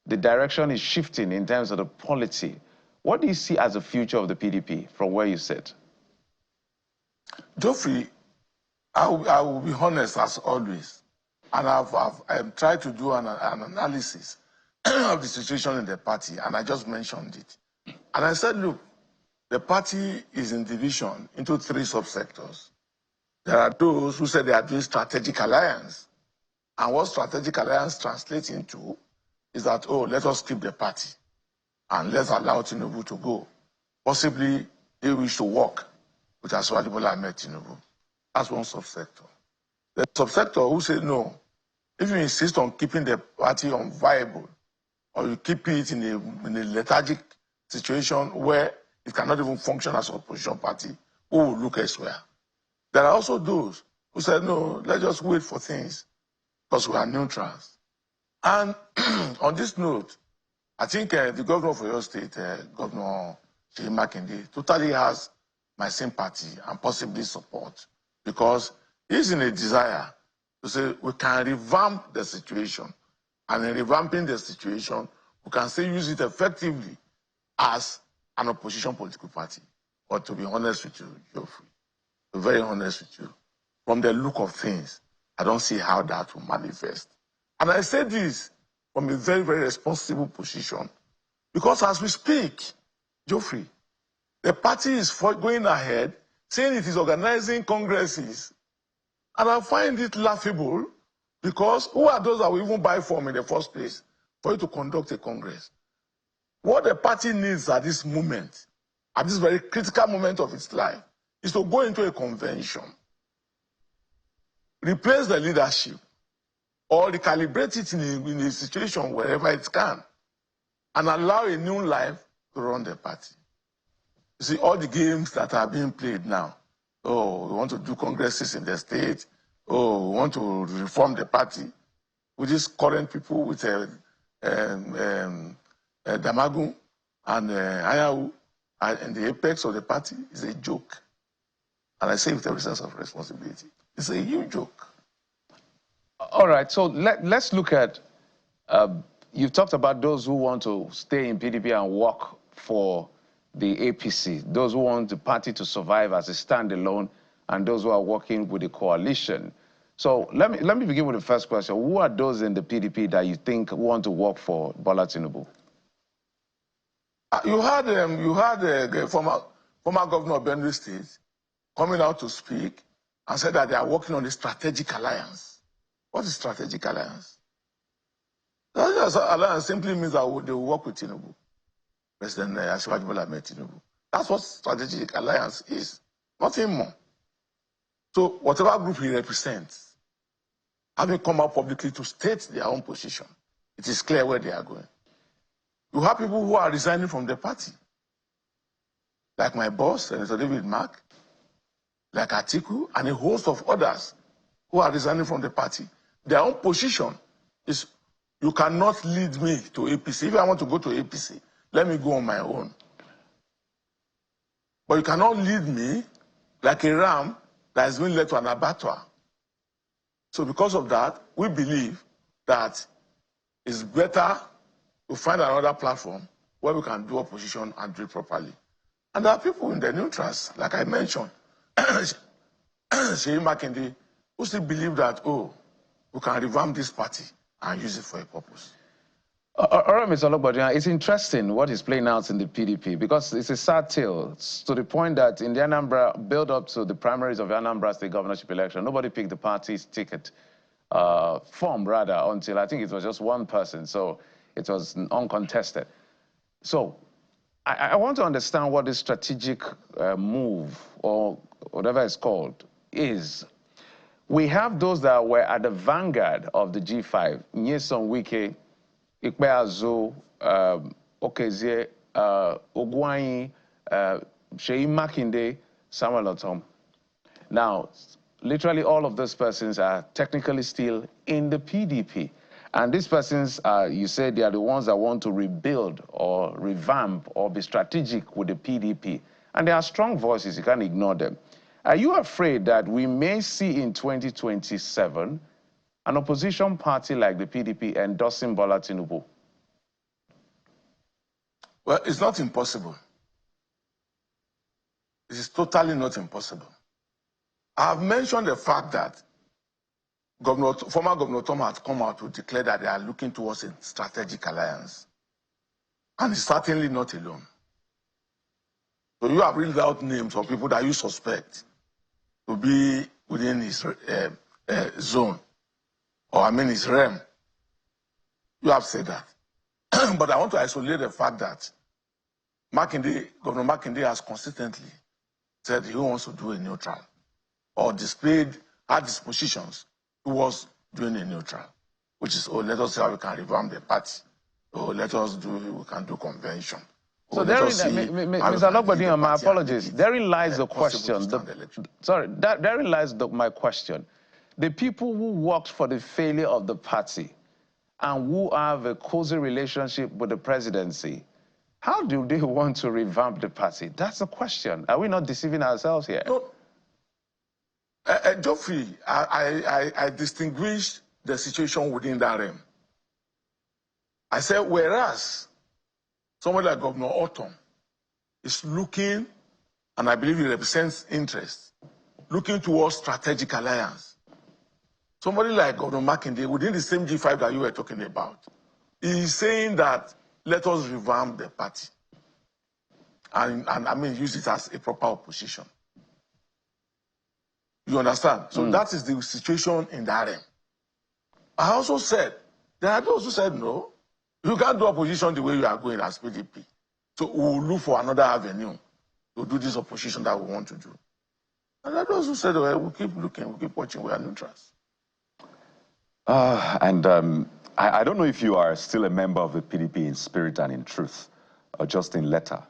the direction is shifting in terms of the polity. What do you see as the future of the PDP from where you sit? Geoffrey, I will be honest as always. And I've tried to do an analysis of the situation in the party, and I just mentioned it. And I said, look, the party is in division into 3 subsectors. There are those who say they are doing strategic alliance. And what strategic alliance translates into is that, oh, let us keep the party and let's allow Tinubu to go. Possibly they wish to work with Asiwaju Bola Ahmed Tinubu. That's one subsector. The subsector who say no, if you insist on keeping the party unviable, or you keep it in a lethargic situation where it cannot even function as an opposition party, who will look elsewhere. There are also those who said, no, let's just wait for things because we are neutrals. And on this note, I think the governor of your state, Governor Makinde, totally has my sympathy and possibly support, because he's in a desire to say we can revamp the situation. And in revamping the situation, we can still use it effectively as an opposition political party. But to be honest with you, Geoffrey, to be very honest with you, from the look of things, I don't see how that will manifest. And I say this from a very, very responsible position, because as we speak, Geoffrey, the party is going ahead saying it is organizing congresses. And I find it laughable, because who are those that will even buy from in the first place for you to conduct a congress? What the party needs at this moment, at this very critical moment of its life, is to go into a convention, replace the leadership, or recalibrate it in a situation wherever it can, and allow a new life to run the party. You see, all the games that are being played now, oh, we want to do congresses in the state, oh, we want to reform the party, with these current people with Damagun and Ayahu and the apex of the party, is a joke. And I say with every sense of responsibility, it's a huge joke. All right, so let's look at, you've talked about those who want to stay in PDP and work for the APC, those who want the party to survive as a standalone, and those who are working with the coalition. So let me begin with the first question. Who are those in the PDP that you think want to work for Bola Tinubu? You had the former governor of Benue State coming out to speak and said that they are working on a strategic alliance. What is strategic alliance? Strategic alliance simply means that they will work with Tinubu, President Asiwaju Bola Ahmed Tinubu. That's what strategic alliance is, nothing more. So whatever group he represents, having come out publicly to state their own position, it is clear where they are going. You have people who are resigning from the party, like my boss, Senator David Mark, like Atiku, and a host of others who are resigning from the party. Their own position is, you cannot lead me to APC. If I want to go to APC, let me go on my own. But you cannot lead me like a ram that has been led to an abattoir. So because of that, we believe that it's better to find another platform where we can do opposition and do it properly. And there are people in the neutrals, like I mentioned, Seyi Makinde, who still believe that, oh, we can revamp this party and use it for a purpose. All right, Mr. Ologbondiyan, it's interesting what is playing out in the PDP, because it's a sad tale, to the point that in the Anambra build-up to the primaries of the Anambra State governorship election, nobody picked the party's ticket, form rather, until I think it was just one person, so it was uncontested. So I want to understand what this strategic move, or whatever it's called, is. We have those that were at the vanguard of the G5, Nyesom Wike, Ikpeazu, Okezie, Ogwuanyi, Seyi Makinde, Samuel Otom. Now, literally all of those persons are technically still in the PDP. And these persons, you said they are the ones that want to rebuild or revamp or be strategic with the PDP. And they are strong voices, you can't ignore them. Are you afraid that we may see in 2027 an opposition party like the PDP endorsing Bola Tinubu? Well, it's not impossible. It is totally not impossible. I have mentioned the fact that former Governor Tom had come out to declare that they are looking towards a strategic alliance. And he's certainly not alone. So you have read out names of people that you suspect to be within his zone, or I mean his realm. You have said that. But I want to isolate the fact that Governor Makinde has consistently said he wants to do a neutral, or displayed at his positions towards doing a neutral, which is, oh, let us see how we can revamp the party. Oh, let us do, we can do convention. So therein, Mr. Ologbondiyan, my apologies. Therein lies the question. Therein lies my question. The people who worked for the failure of the party, and who have a cozy relationship with the presidency, how do they want to revamp the party? That's the question. Are we not deceiving ourselves here? No. Geoffrey, I distinguished the situation within that realm. I said, whereas somebody like Governor Ortom is looking, and I believe he represents interest, looking towards strategic alliance. Somebody like Governor Makinde, within the same G5 that you were talking about, is saying that let us revamp the party. And I mean, use it as a proper opposition. You understand? So that is the situation in that realm. I also said, there are those who said, no, you can't do opposition the way you are going as PDP. So we will look for another avenue to do this opposition that we want to do. And there are those who said, well, we'll keep looking, we'll keep watching, we are neutrals. I don't know if you are still a member of the PDP in spirit and in truth, or just in letter.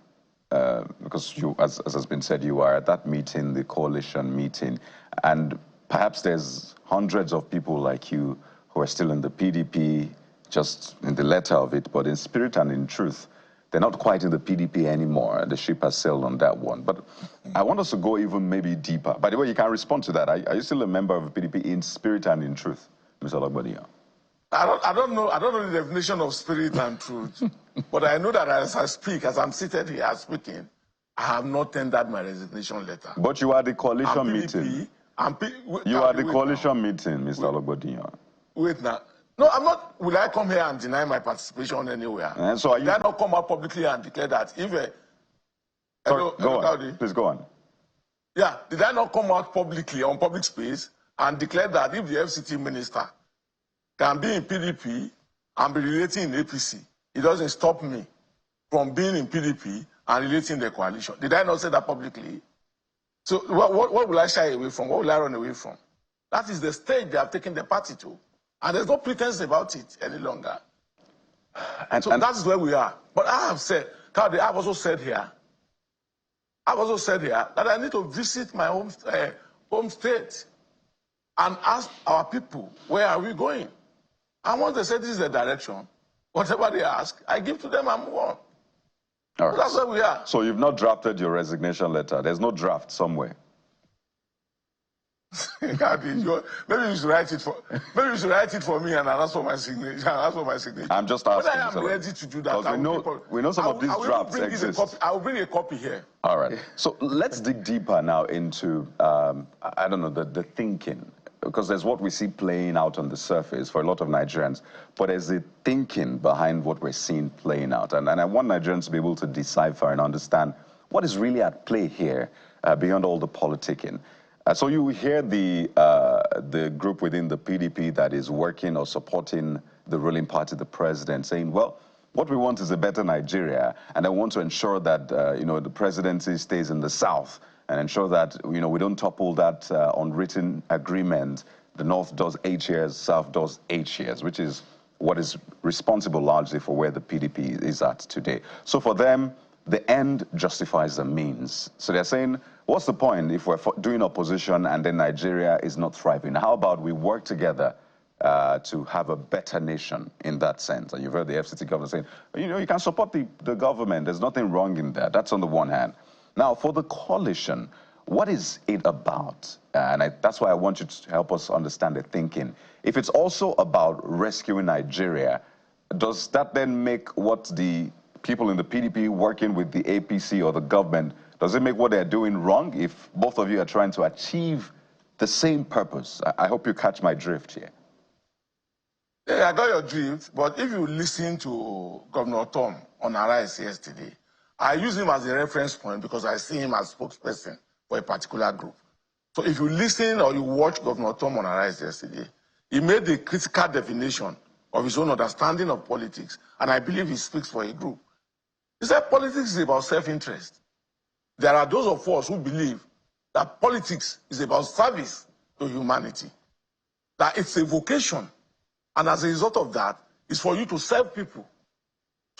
Because you, as has been said, you are at that meeting, the coalition meeting, and perhaps there's hundreds of people like you who are still in the PDP, just in the letter of it, but in spirit and in truth, they're not quite in the PDP anymore. The ship has sailed on that one. But I want us to go even maybe deeper. By the way, you can respond to that. Are you still a member of the PDP in spirit and in truth, Mr. Ologbondiyan? I don't know the definition of spirit and truth, but I know that as I speak, as I'm seated here speaking, I have not tendered my resignation letter. But you are the coalition meeting. You are the coalition meeting, Mr. Ologbondiyan. Wait now. No, I'm not. Will I come here and deny my participation anywhere? And so did I not come out publicly and declare that if a... Sorry, go on. Please go on. Yeah, did I not come out publicly on public space and declare that if the FCT minister can be in PDP and be relating in APC, it doesn't stop me from being in PDP and relating the coalition? Did I not say that publicly? So what will I shy away from? What will I run away from? That is the stage they have taken the party to. And there's no pretense about it any longer. And that is where we are. But I have said, I've also said here that I need to visit my home state and ask our people, where are we going? And once they say this is the direction, whatever they ask, I give to them and move on. All right. That's where we are. So you've not drafted your resignation letter. There's no draft somewhere. Maybe you should write it for me and ask for my signature. I'm just asking. But I am ready to do that. We know some of these drafts exist. I will bring a copy here. All right. So let's dig deeper now into I don't know, the thinking, because there's what we see playing out on the surface for a lot of Nigerians, but there's the thinking behind what we're seeing playing out, and I want Nigerians to be able to decipher and understand what is really at play here beyond all the politicking. So you hear the group within the PDP that is working or supporting the ruling party, the president, saying, well, what we want is a better Nigeria, and I want to ensure that, you know, the presidency stays in the south and ensure that, you know, we don't topple that unwritten agreement. The north does 8 years, south does 8 years, which is what is responsible largely for where the PDP is at today. So for them, the end justifies the means. So they're saying, what's the point if we're doing opposition and then Nigeria is not thriving? How about we work together to have a better nation in that sense? And you've heard the FCT governor saying, you know, you can support the government. There's nothing wrong in that. That's on the one hand. Now, for the coalition, what is it about? And that's why I want you to help us understand the thinking. If it's also about rescuing Nigeria, does that then make what the people in the PDP working with the APC or the government, does it make what they're doing wrong if both of you are trying to achieve the same purpose? I hope you catch my drift here. Yeah, I got your drift, but if you listen to Governor Tom on Arise yesterday, I use him as a reference point because I see him as spokesperson for a particular group. So if you listen or you watch Governor Tom on Arise yesterday, he made a critical definition of his own understanding of politics, and I believe he speaks for a group. He said politics is about self-interest. There are those of us who believe that politics is about service to humanity, that it's a vocation, and as a result of that, it's for you to serve people.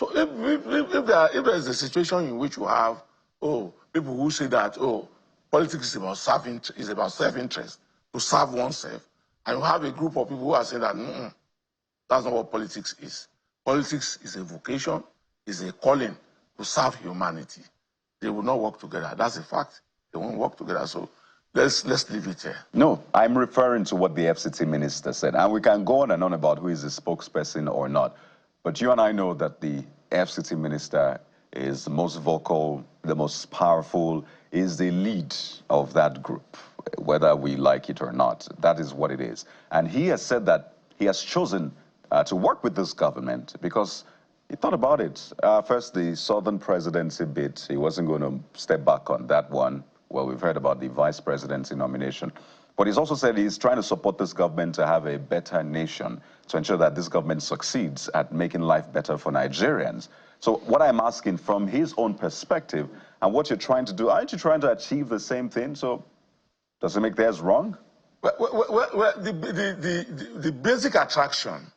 So if there is a situation in which you have, people who say that, politics is about self-interest, to serve oneself, and you have a group of people who are saying that, That's not what politics is. Politics is a vocation, is a calling to serve humanity. They will not work together. That's a fact. They won't work together. So let's leave it here. No, I'm referring to what the FCT minister said. And we can go on and on about who is the spokesperson or not. But you and I know that the FCT minister is the most vocal, the most powerful, is the lead of that group, whether we like it or not. That is what it is. And he has said that he has chosen to work with this government because he thought about it. First, the Southern presidency bit, he wasn't going to step back on that one. Well, we've heard about the vice presidency nomination. But he's also said he's trying to support this government to have a better nation, to ensure that this government succeeds at making life better for Nigerians. So what I'm asking from his own perspective and what you're trying to do, aren't you trying to achieve the same thing? So does it make theirs wrong? Well, the basic attraction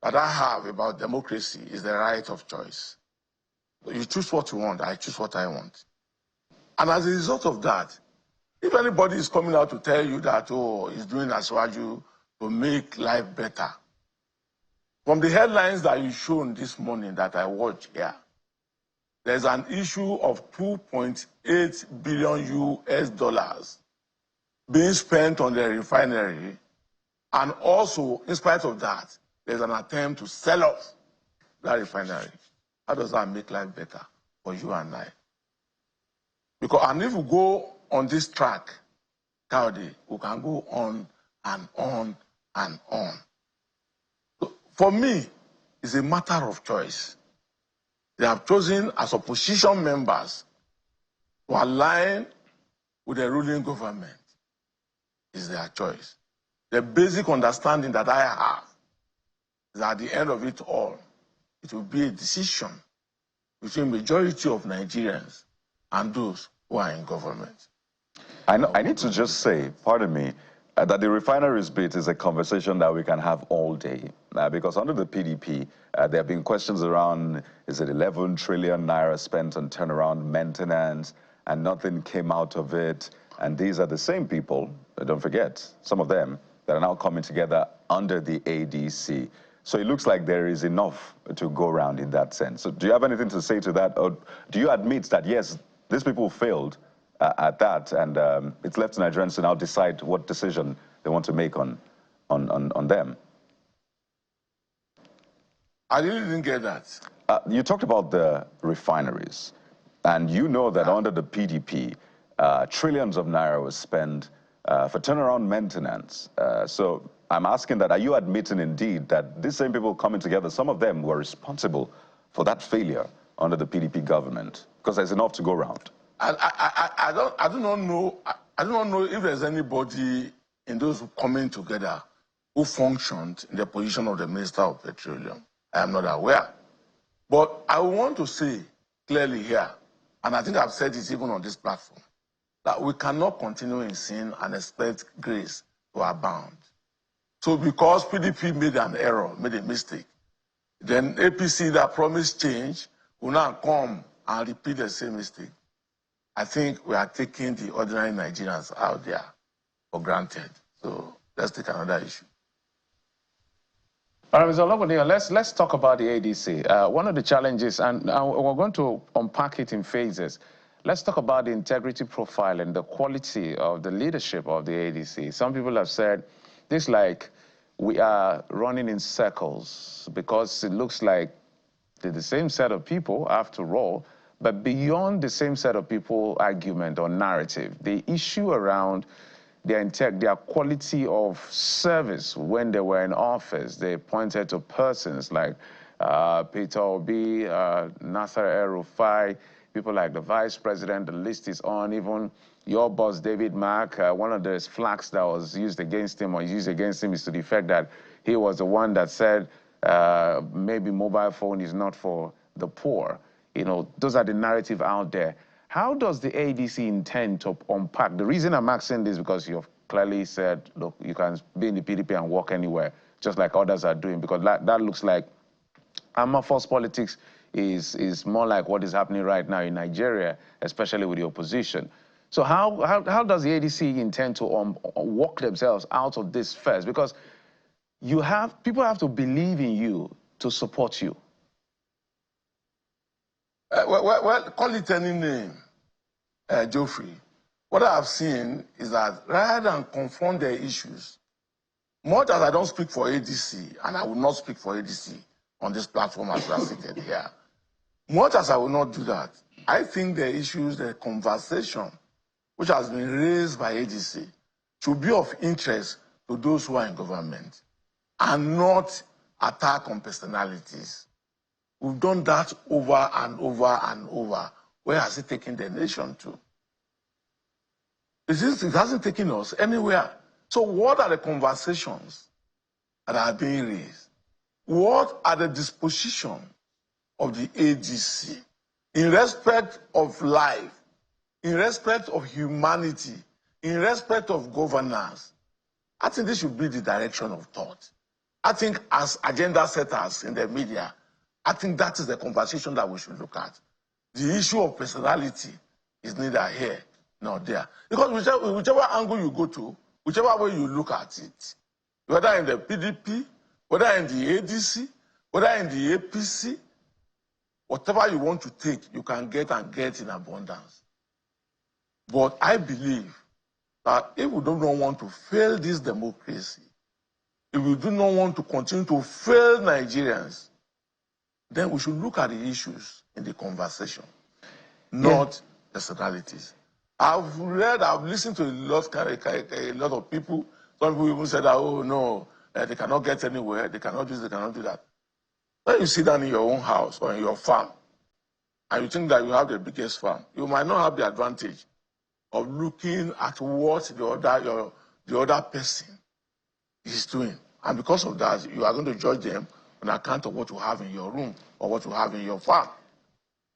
that I have about democracy is the right of choice. You choose what you want, I choose what I want. And as a result of that, if anybody is coming out to tell you that, oh, he's doing as well to make life better, from the headlines that you shown this morning that I watched here, there's an issue of $2.8 billion US being spent on the refinery. And also, in spite of that, there's an attempt to sell off that refinery. How does that make life better for you and I? Because, and if we go on this track, Cowdy, we can go on and on and on. So for me, it's a matter of choice. They have chosen as opposition members to align with the ruling government. Is their choice. The basic understanding that I have is at the end of it all, it will be a decision between majority of Nigerians and those who are in government. I need to just say, pardon me, that the refineries bit is a conversation that we can have all day. Because under the PDP, there have been questions around, is it 11 trillion naira spent on turnaround maintenance, and nothing came out of it. And these are the same people, don't forget, some of them, that are now coming together under the ADC. So it looks like there is enough to go around in that sense. So do you have anything to say to that? Or do you admit that, yes, these people failed at that, and it's left to Nigerians to now decide what decision they want to make on them? I really didn't get that. You talked about the refineries, and you know that under the PDP, trillions of naira was spent for turnaround maintenance. So I'm asking that, are you admitting indeed that these same people coming together, some of them were responsible for that failure under the PDP government? Because there's enough to go around. I do not know if there's anybody in those coming together who functioned in the position of the Minister of Petroleum. I am not aware. But I want to say clearly here, and I think I've said it even on this platform, that we cannot continue in sin and expect grace to abound. So because PDP made an error, made a mistake, then APC that promised change will now come and repeat the same mistake. I think we are taking the ordinary Nigerians out there for granted. So let's take another issue. All right, Mr. Olobode, let's talk about the ADC. One of the challenges, and we're going to unpack it in phases. Let's talk about the integrity profile and the quality of the leadership of the ADC. Some people have said this, like we are running in circles because it looks like they're the same set of people after all, but beyond the same set of people argument or narrative, the issue around their quality of service when they were in office, they pointed to persons like Peter Obi, Nasser El-Rufai, people like the vice president, the list is on, even your boss, David Mark. One of the flags that was used against him is to the effect that he was the one that said maybe mobile phone is not for the poor. You know, those are the narrative out there. How does the ADC intend to unpack? The reason I'm asking this is because you've clearly said, look, you can be in the PDP and work anywhere, just like others are doing, because that looks like armed force politics is more like what is happening right now in Nigeria, especially with the opposition. So how does the ADC intend to walk themselves out of this first? Because people have to believe in you to support you. Well, call it any name, Geoffrey. What I have seen is that rather than confront their issues, much as I don't speak for ADC, and I will not speak for ADC on this platform as we are seated here, much as I will not do that, I think the issues, the conversation which has been raised by ADC should be of interest to those who are in government and not attack on personalities. We've done that over and over and over. Where has it taken the nation to? It hasn't taken us anywhere. So what are the conversations that are being raised? What are the dispositions of the ADC in respect of life, in respect of humanity, in respect of governance? I think this should be the direction of thought. I think as agenda setters in the media, I think that is the conversation that we should look at. The issue of personality is neither here nor there. Because whichever angle you go to, whichever way you look at it, whether in the PDP, whether in the ADC, whether in the APC, whatever you want to take, you can get and get in abundance. But I believe that if we do not want to fail this democracy, if we do not want to continue to fail Nigerians, then we should look at the issues in the conversation, not personalities. I've listened to a lot of people. Some people even said that, oh no, they cannot get anywhere, they cannot do this, they cannot do that. When you sit down in your own house or in your farm, and you think that you have the biggest farm, you might not have the advantage of looking at what the other person is doing. And because of that, you are going to judge them on account of what you have in your room or what you have in your farm.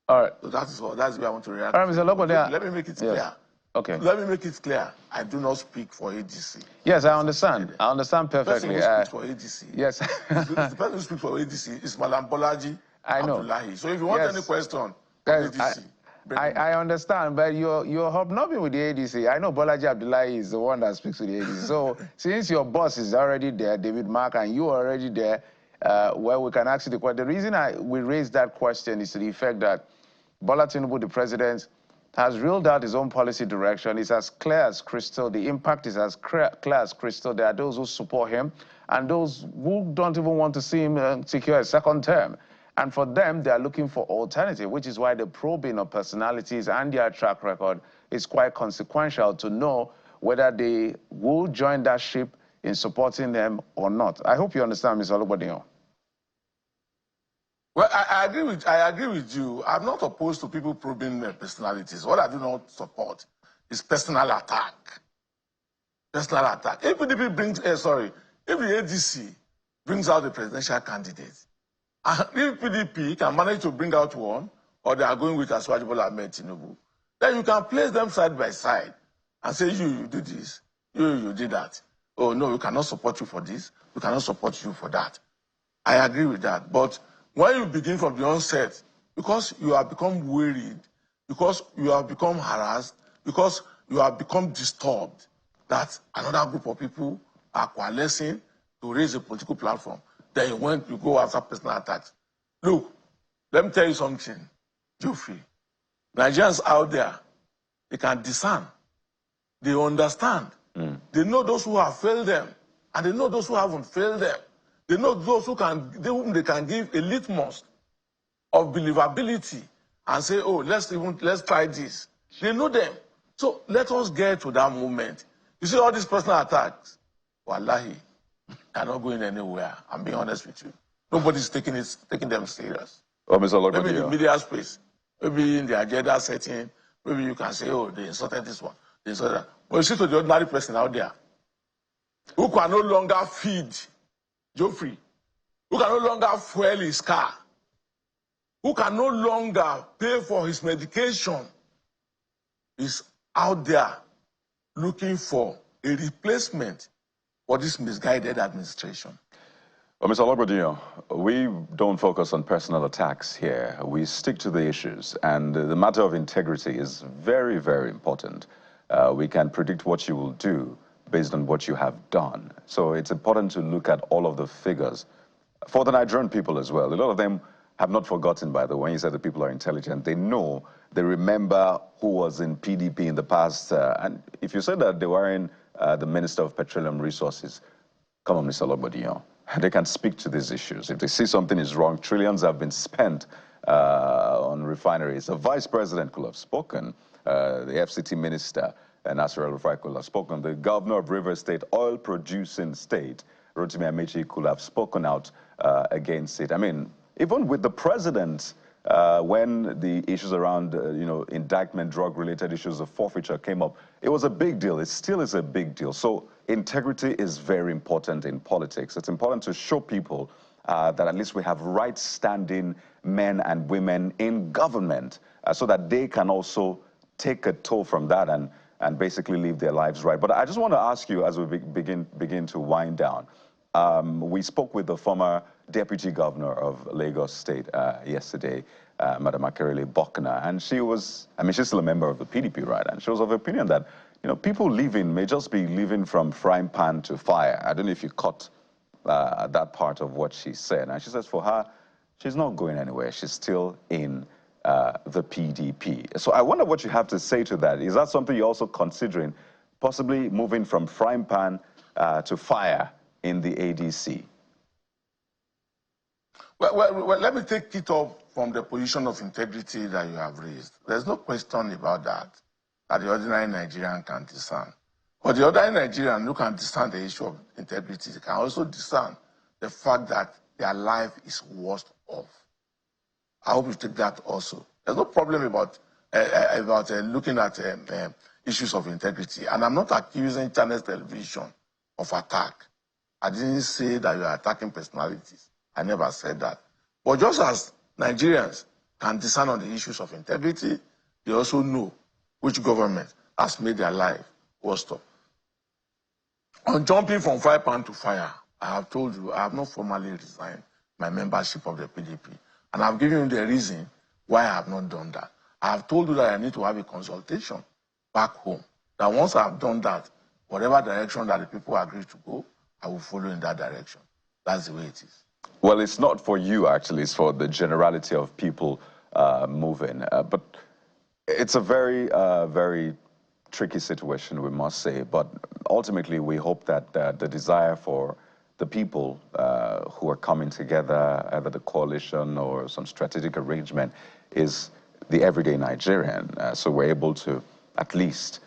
All right. So that's where I want to react. All right, Mr. Lokodia. Let me make it clear. Okay. Let me make it clear. I do not speak for ADC. Yes, I understand. I understand perfectly. The person who speaks for ADC. Yes. The person who speaks for ADC is Malam Bolaji Abdullahi. So if you want any question, ADC. I understand, but you're hobnobbing with the ADC. I know Bolaji Abdullahi is the one that speaks to the ADC. So since your boss is already there, David Mark, and you are already there, well, we can ask you the question. The reason we raised that question is to the effect that Bola Tinubu, the president, has reeled out his own policy direction. It's as clear as crystal. The impact is as clear as crystal. There are those who support him and those who don't even want to see him secure a second term. And for them, they are looking for alternative, which is why the probing of personalities and their track record is quite consequential to know whether they will join that ship in supporting them or not. I hope you understand, Mr. Olubodinyo. Well, I agree with you. I'm not opposed to people probing their personalities. What I do not support is personal attack. Personal attack. If PDP brings, if the ADC brings out the presidential candidate, and if PDP can manage to bring out one, or they are going with Asiwaju Bola Ahmed Tinubu, then you can place them side by side and say, you do this, you did that. Oh no, we cannot support you for this, we cannot support you for that. I agree with that. But when you begin from the onset, because you have become worried, because you have become harassed, because you have become disturbed, that another group of people are coalescing to raise a political platform, then you go after personal attacks. Look, let me tell you something, Geoffrey. Nigerians out there, they can discern, they understand, they know those who have failed them, and they know those who haven't failed them. They know those whom they can give a litmus of believability and say, oh, let's try this. They know them. So let us get to that moment. You see all these personal attacks, wallahi, they're not going anywhere. I'm being honest with you. Nobody's taking them serious. Oh, Mr. Lokodia. Maybe in the media space, maybe in the agenda setting, maybe you can say, oh, they insulted this one, they insulted that. But you see to the ordinary person out there, who can no longer feed Geoffrey, who can no longer fuel his car, who can no longer pay for his medication, is out there looking for a replacement for this misguided administration. Well, Mr. Olubodinyo, we don't focus on personal attacks here. We stick to the issues, and the matter of integrity is very, very important. We can predict what you will do based on what you have done. So it's important to look at all of the figures for the Nigerian people as well. A lot of them have not forgotten, by the way. When you said the people are intelligent, they know, they remember who was in PDP in the past. And if you said that they were in the Minister of Petroleum Resources, come on, Mr. Logbodiyan, they can speak to these issues. If they see something is wrong, trillions have been spent on refineries. The vice president could have spoken. The FCT minister, Nasir El-Rufai, could have spoken. The governor of Rivers State, oil-producing state, Rotimi Amechi, could have spoken out against it. I mean, even with the president, when the issues around, indictment, drug-related issues of forfeiture came up, it was a big deal. It still is a big deal. So integrity is very important in politics. It's important to show people that at least we have right-standing men and women in government so that they can also take a toll from that and basically live their lives right. But I just want to ask you, as we begin to wind down, we spoke with the former deputy governor of Lagos State yesterday, Madam Akerele Bokna, and she was, she's still a member of the PDP, right? And she was of the opinion that, people leaving may just be leaving from frying pan to fire. I don't know if you caught that part of what she said. And she says for her, she's not going anywhere. She's still in the PDP. So I wonder what you have to say to that. Is that something you're also considering, possibly moving from frying pan to fire in the ADC? Well, let me take it up from the position of integrity that you have raised. There's no question about that the ordinary Nigerian can discern. But the ordinary Nigerian who can discern the issue of integrity can also discern the fact that their life is worst off. I hope you take that also. There's no problem about looking at issues of integrity. And I'm not accusing Channels Television of attack. I didn't say that you are attacking personalities. I never said that. But just as Nigerians can discern on the issues of integrity, they also know which government has made their life worst off. On jumping from fire pan to fire, I have told you I have not formally resigned my membership of the PDP. And I've given you the reason why I have not done that. I have told you that I need to have a consultation back home. That once I have done that, whatever direction that the people agree to go, I will follow in that direction. That's the way it is. Well, it's not for you, actually. It's for the generality of people moving. But it's a very, very tricky situation, we must say. But ultimately, we hope that the desire for the people who are coming together, either the coalition or some strategic arrangement, is the everyday Nigerian. So we're able to at least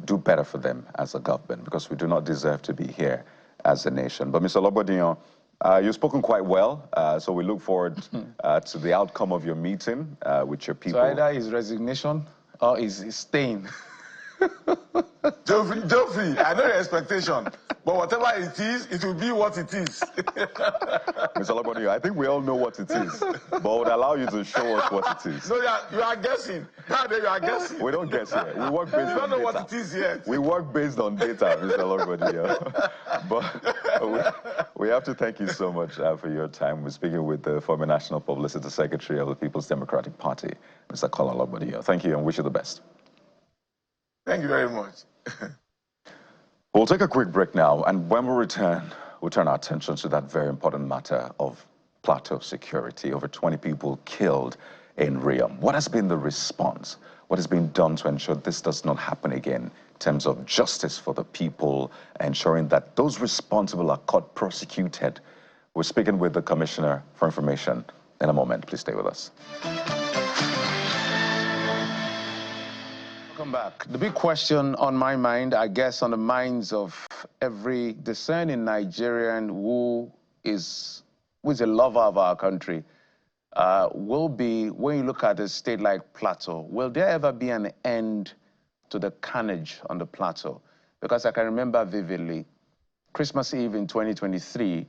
do better for them as a government, because we do not deserve to be here as a nation. But Mr. Logbodiyan, you've spoken quite well, so we look forward to the outcome of your meeting with your people. So either his resignation or his staying. Geoffrey, I know your expectation, but whatever it is, it will be what it is. Mr. Logbodiyan, I think we all know what it is, but would allow you to show us what it is. No, you are guessing. Nowadays you are guessing. We don't guess here. We work based on data. You don't know what it is yet. We work based on data, Mr. Logbodiyan. But we have to thank you so much for your time. We're speaking with the former National Publicity Secretary of the People's Democratic Party, Mr. Kola Logbodiyan. Thank you and wish you the best. Thank you very much. We'll take a quick break now, and when we return, we'll turn our attention to that very important matter of Plateau security. Over 20 people killed in Riyadh. What has been the response? What has been done to ensure this does not happen again in terms of justice for the people, ensuring that those responsible are caught, prosecuted? We're speaking with the Commissioner for Information in a moment. Please stay with us. Welcome back. The big question on my mind, I guess on the minds of every discerning Nigerian who is a lover of our country, will be, when you look at a state like Plateau, will there ever be an end to the carnage on the Plateau? Because I can remember vividly, Christmas Eve in 2023,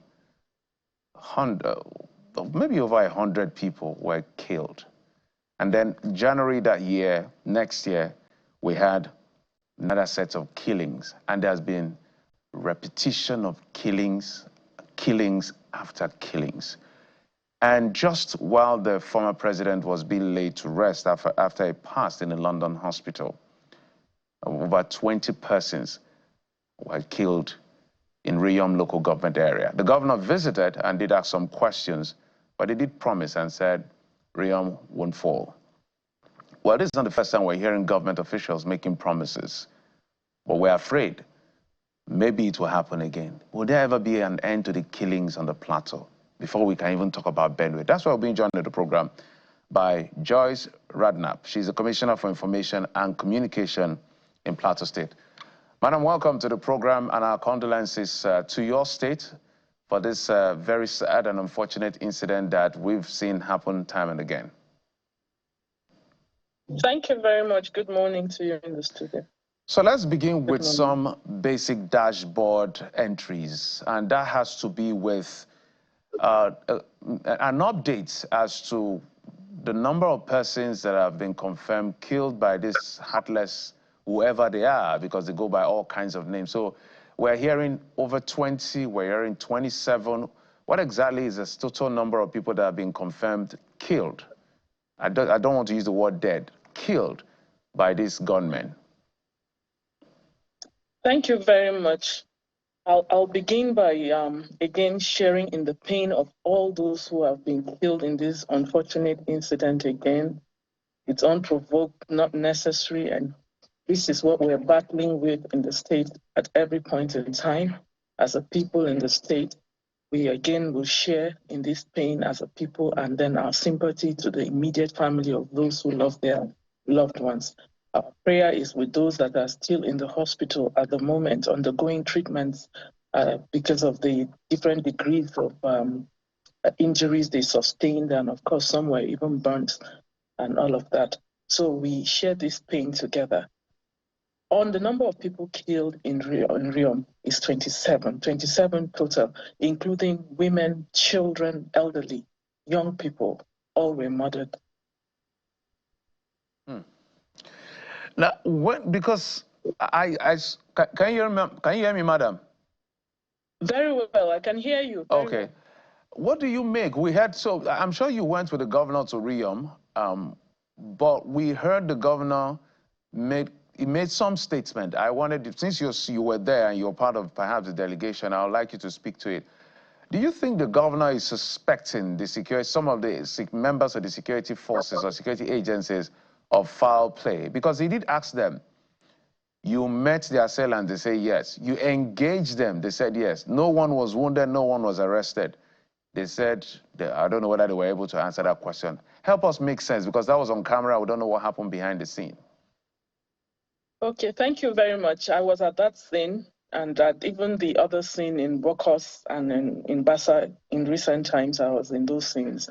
maybe over 100 people were killed. And then January that year, next year, we had another set of killings, and there's been repetition of killings after killings. And just while the former president was being laid to rest after he passed in a London hospital, over 20 persons were killed in Riyom local government area. The governor visited and did ask some questions, but he did promise and said Riyom won't fall. Well, this is not the first time we're hearing government officials making promises, but we're afraid maybe it will happen again. Will there ever be an end to the killings on the Plateau before we can even talk about Benue? That's why we're being joined in the program by Joyce Radnap. She's the Commissioner for Information and Communication in Plateau State. Madam, welcome to the program, and our condolences to your state for this very sad and unfortunate incident that we've seen happen time and again. Thank you very much. Good morning to you in the studio. So let's begin with some basic dashboard entries, and that has to be with an update as to the number of persons that have been confirmed killed by this heartless, whoever they are, because they go by all kinds of names. So we're hearing over 20, we're hearing 27. What exactly is the total number of people that have been confirmed killed? I don't want to use the word dead, killed by these gunmen. Thank you very much. I'll begin by, again, sharing in the pain of all those who have been killed in this unfortunate incident again. It's unprovoked, not necessary, and this is what we're battling with in the state at every point in time. As a people in the state, we again will share in this pain as a people, and then our sympathy to the immediate family of those who lost their loved ones. Our prayer is with those that are still in the hospital at the moment, undergoing treatments because of the different degrees of injuries they sustained, and of course some were even burnt and all of that. So we share this pain together. On the number of people killed in Riyom is 27 total, including women, children, elderly, young people, all were murdered. Now, because can you hear me, madam? Very well, I can hear you. Okay. Well. What do you make? We had, so I'm sure you went with the governor to Riyom, but we heard the governor made some statement. I wanted, since you were there and you're part of perhaps the delegation, I would like you to speak to it. Do you think the governor is suspecting the security, some of the members of the security forces or security agencies of foul play? Because he did ask them, you met the assailant, they say yes. You engaged them, they said yes. No one was wounded, no one was arrested. They said, I don't know whether they were able to answer that question. Help us make sense, because that was on camera, we don't know what happened behind the scene. Okay, thank you very much. I was at that scene, and at even the other scene in Bokos and in Bassa in recent times, I was in those scenes.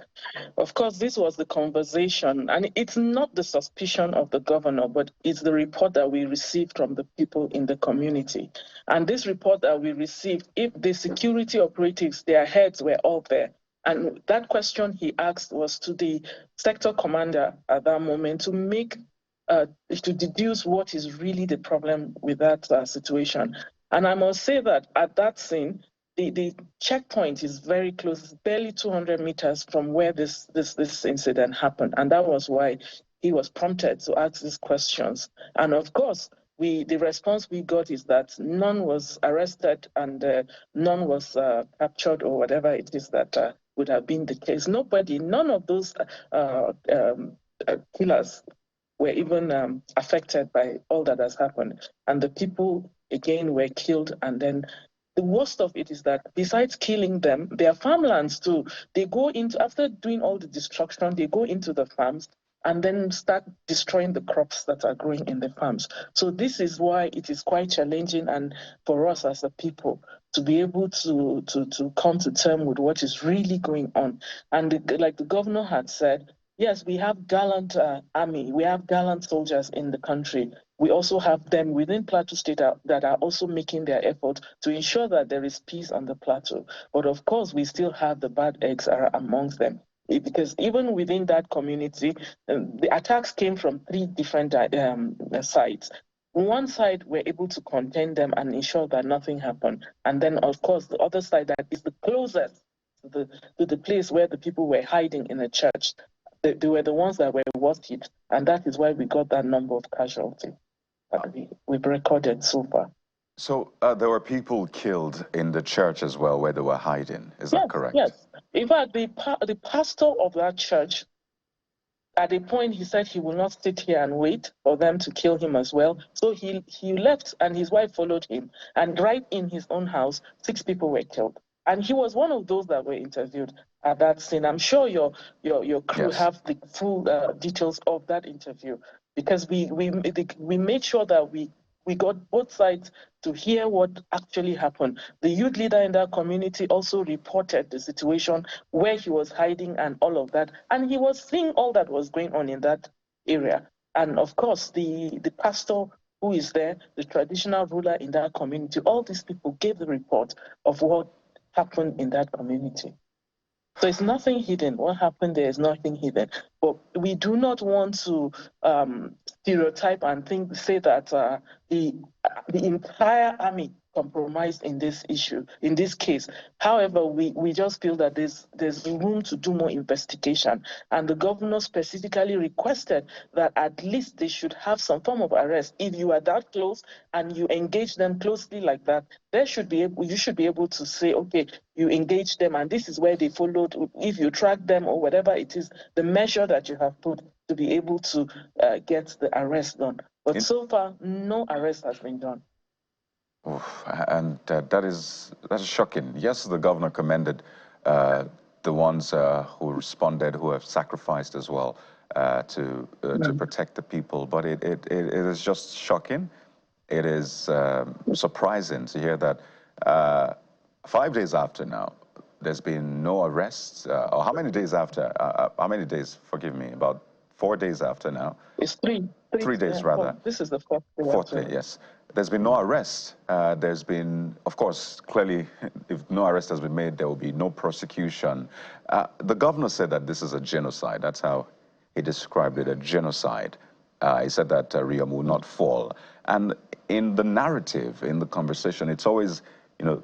Of course, this was the conversation, and it's not the suspicion of the governor, but it's the report that we received from the people in the community. And this report that we received, if the security operatives, their heads were all there, and that question he asked was to the sector commander at that moment to make to deduce what is really the problem with that situation. And I must say that at that scene, the checkpoint is very close, barely 200 meters from where this incident happened. And that was why he was prompted to ask these questions. And of course, the response we got is that none was arrested and none was captured or whatever it is that would have been the case. None of those killers were even affected by all that has happened. And the people, again, were killed. And then the worst of it is that besides killing them, their farmlands too, they go into, after doing all the destruction, they go into the farms and then start destroying the crops that are growing in the farms. So this is why it is quite challenging, and for us as a people to be able to come to terms with what is really going on. And like the governor had said, yes, we have gallant army, we have gallant soldiers in the country. We also have them within Plateau State that are also making their effort to ensure that there is peace on the plateau. But of course, we still have the bad eggs amongst them. Because even within that community, the attacks came from 3 different sides. On one side, we're able to contain them and ensure that nothing happened. And then, of course, the other side that is the closest to the place where the people were hiding in the church, they were the ones that were worst hit. And that is why we got that number of casualties that we've recorded so far. So there were people killed in the church as well where they were hiding. Is that correct? Yes. In fact, the pastor of that church, at a point, he said he will not sit here and wait for them to kill him as well. So he left and his wife followed him. And right in his own house, 6 people were killed. And he was one of those that were interviewed at that scene. I'm sure your crew have the full details of that interview, because we made sure that we got both sides to hear what actually happened. The youth leader in that community also reported the situation where he was hiding and all of that. And he was seeing all that was going on in that area. And of course, the pastor who is there, the traditional ruler in that community, all these people gave the report of what happened in that community. So it's nothing hidden. What happened there is nothing hidden. But we do not want to stereotype and say that the entire army compromised in this issue, in this case. However, we just feel that there's room to do more investigation. And the governor specifically requested that at least they should have some form of arrest. If you are that close and you engage them closely like that, you should be able to say, okay, you engage them and this is where they followed. If you track them or whatever it is, the measure that you have put to be able to get the arrest done. But so far, no arrest has been done. Oof, and that is shocking. Yes, the governor commended the ones who responded, who have sacrificed as well to protect the people. But it is just shocking. It is surprising to hear that 5 days after now, there's been no arrests. Or how many days after? How many days? Forgive me. About 4 days after now. It's 3. 3 days, rather. This is the 4th day. 4th day, yes. There's been no arrest. There's been, of course, clearly, if no arrest has been made, there will be no prosecution. The governor said that this is a genocide. That's how he described it, a genocide. He said that Riam will not fall. And in the narrative, in the conversation, it's always,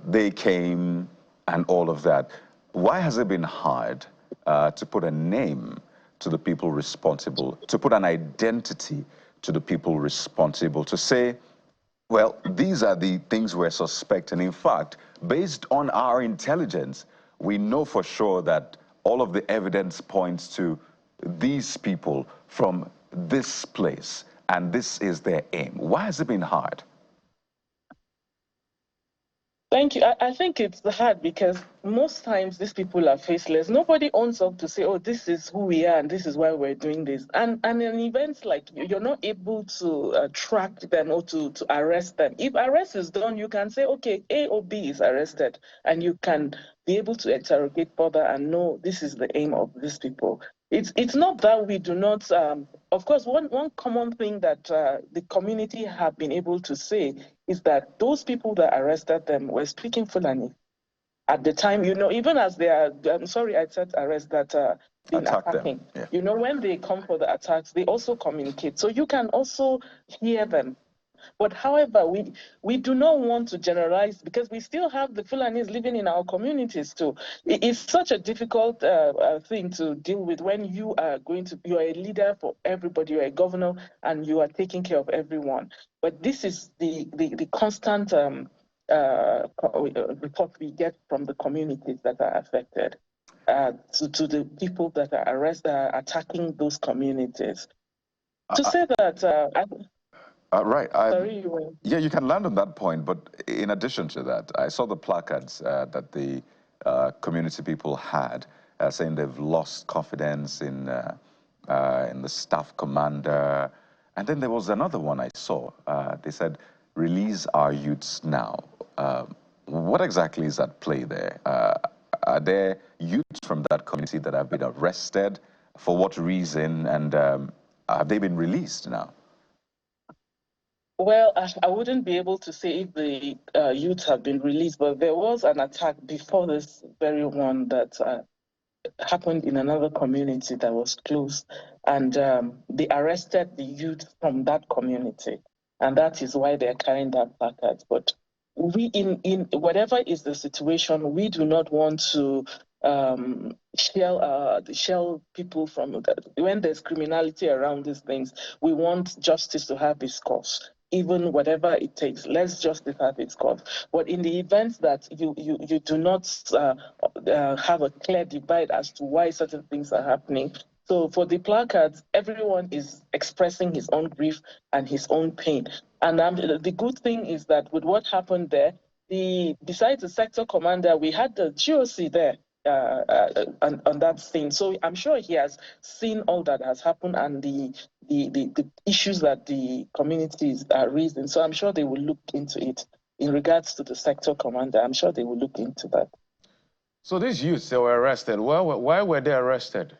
they came and all of that. Why has it been hard to put a name to the people responsible, to put an identity to the people responsible, to say, well, these are the things we're suspecting. In fact, based on our intelligence, we know for sure that all of the evidence points to these people from this place, and this is their aim. Why has it been hard? Thank you. I think it's hard because most times these people are faceless. Nobody owns up to say, oh, this is who we are and this is why we're doing this. And in events like you're not able to track them or to arrest them. If arrest is done, you can say, okay, A or B is arrested, and you can be able to interrogate further and know this is the aim of these people. It's not that we do not, of course, one common thing that the community have been able to say is that those people that arrested them were speaking Fulani at the time, even as they are, I'm sorry, I said arrest, that been attacking. Yeah. When they come for the attacks, they also communicate. So you can also hear them. But however, we do not want to generalize because we still have the Fulanis living in our communities too. It's such a difficult thing to deal with when you are you're a leader for everybody, you're a governor, and you are taking care of everyone. But this is the constant report we get from the communities that are affected to the people that are attacking those communities. To say that... Right. Sorry, yeah, you can land on that point, but in addition to that, I saw the placards that the community people had saying they've lost confidence in the staff commander. And then there was another one I saw. They said, release our youths now. What exactly is at play there? Are there youths from that community that have been arrested? For what reason? And have they been released now? Well, I wouldn't be able to say if the youth have been released, but there was an attack before this very one that happened in another community that was close, and they arrested the youth from that community, and that is why they're carrying that placard. But we, in whatever is the situation, we do not want to shell people from when there's criminality around these things. We want justice to have its course. even whatever it takes. Let's justice have its cause. But in the event that you do not have a clear divide as to why certain things are happening, so for the placards, everyone is expressing his own grief and his own pain. And the good thing is that with what happened there, besides the sector commander, we had the GOC there on that scene. So I'm sure he has seen all that has happened and the issues that the communities are raising. So I'm sure they will look into it. In regards to the sector commander, I'm sure they will look into that. So these youths, they were arrested. Why were they arrested?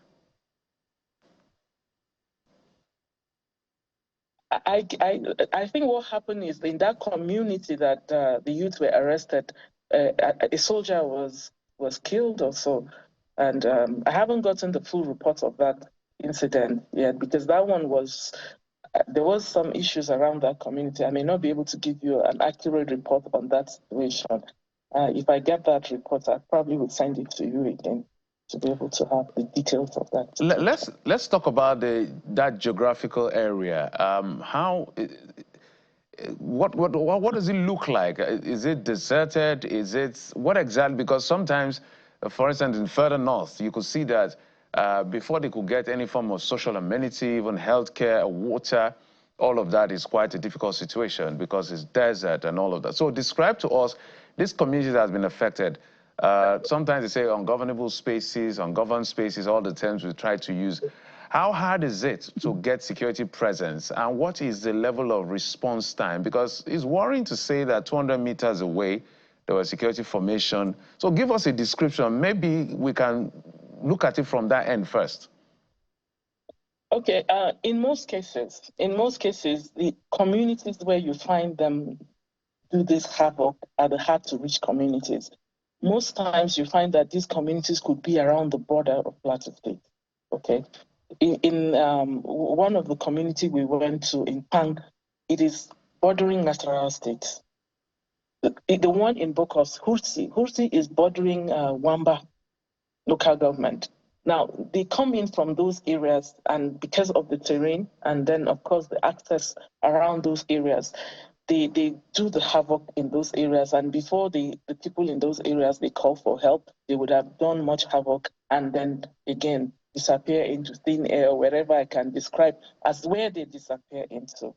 I think what happened is in that community that the youth were arrested, a soldier was killed also, and I haven't gotten the full report of that incident yet because that one was there was some issues around that community. I may not be able to give you an accurate report on that situation. If I get that report, I probably will send it to you again to be able to have the details of that. Let's talk about that geographical area. What does it look like? Is it deserted? What exactly? Because sometimes, for instance, in further north, you could see that before they could get any form of social amenity, even healthcare, water, all of that is quite a difficult situation because it's desert and all of that. So describe to us this community that has been affected. Sometimes they say ungovernable spaces, ungoverned spaces, all the terms we try to use. How hard is it to get security presence, and what is the level of response time? Because it's worrying to say that 200 meters away, there was security formation. So give us a description. Maybe we can look at it from that end first. Okay, in most cases, the communities where you find them do this havoc are the hard-to-reach communities. Most times you find that these communities could be around the border of Plateau State, okay? In one of the community we went to in Pang, it is bordering Nasarawa State. The one in Bokos, Hursi is bordering Wamba local government. Now, they come in from those areas, and because of the terrain, and then, of course, the access around those areas, they do the havoc in those areas. And before the people in those areas, they call for help, they would have done much havoc, and then, again, disappear into thin air, wherever I can describe as where they disappear into.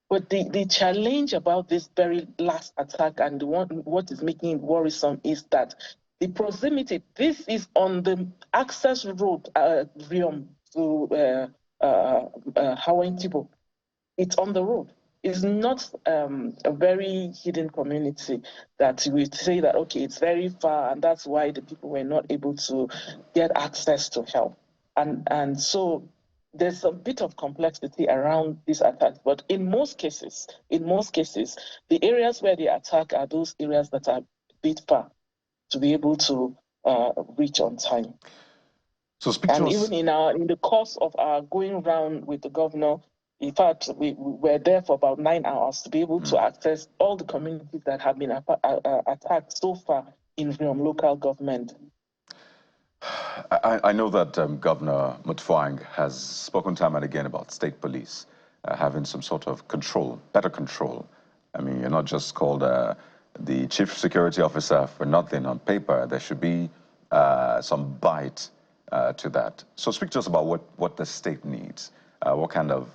But the challenge about this very last attack and what is making it worrisome is that the proximity, this is on the access road, Riom to Hawaii-Tibo. It's on the road. It's not a very hidden community that we say that, okay, it's very far, and that's why the people were not able to get access to help. And so there's a bit of complexity around these attacks, but in most cases, the areas where they attack are those areas that are a bit far to be able to reach on time. So speak to us. Even in the course of our going around with the governor, in fact, we were there for about 9 hours to be able to access all the communities that have been attacked so far in Riom local government. I know that Governor Mutfwang has spoken time and again about state police having some sort of control, better control. I mean, you're not just called the chief security officer for nothing on paper. There should be some bite to that. So speak to us about what the state needs. What kind of,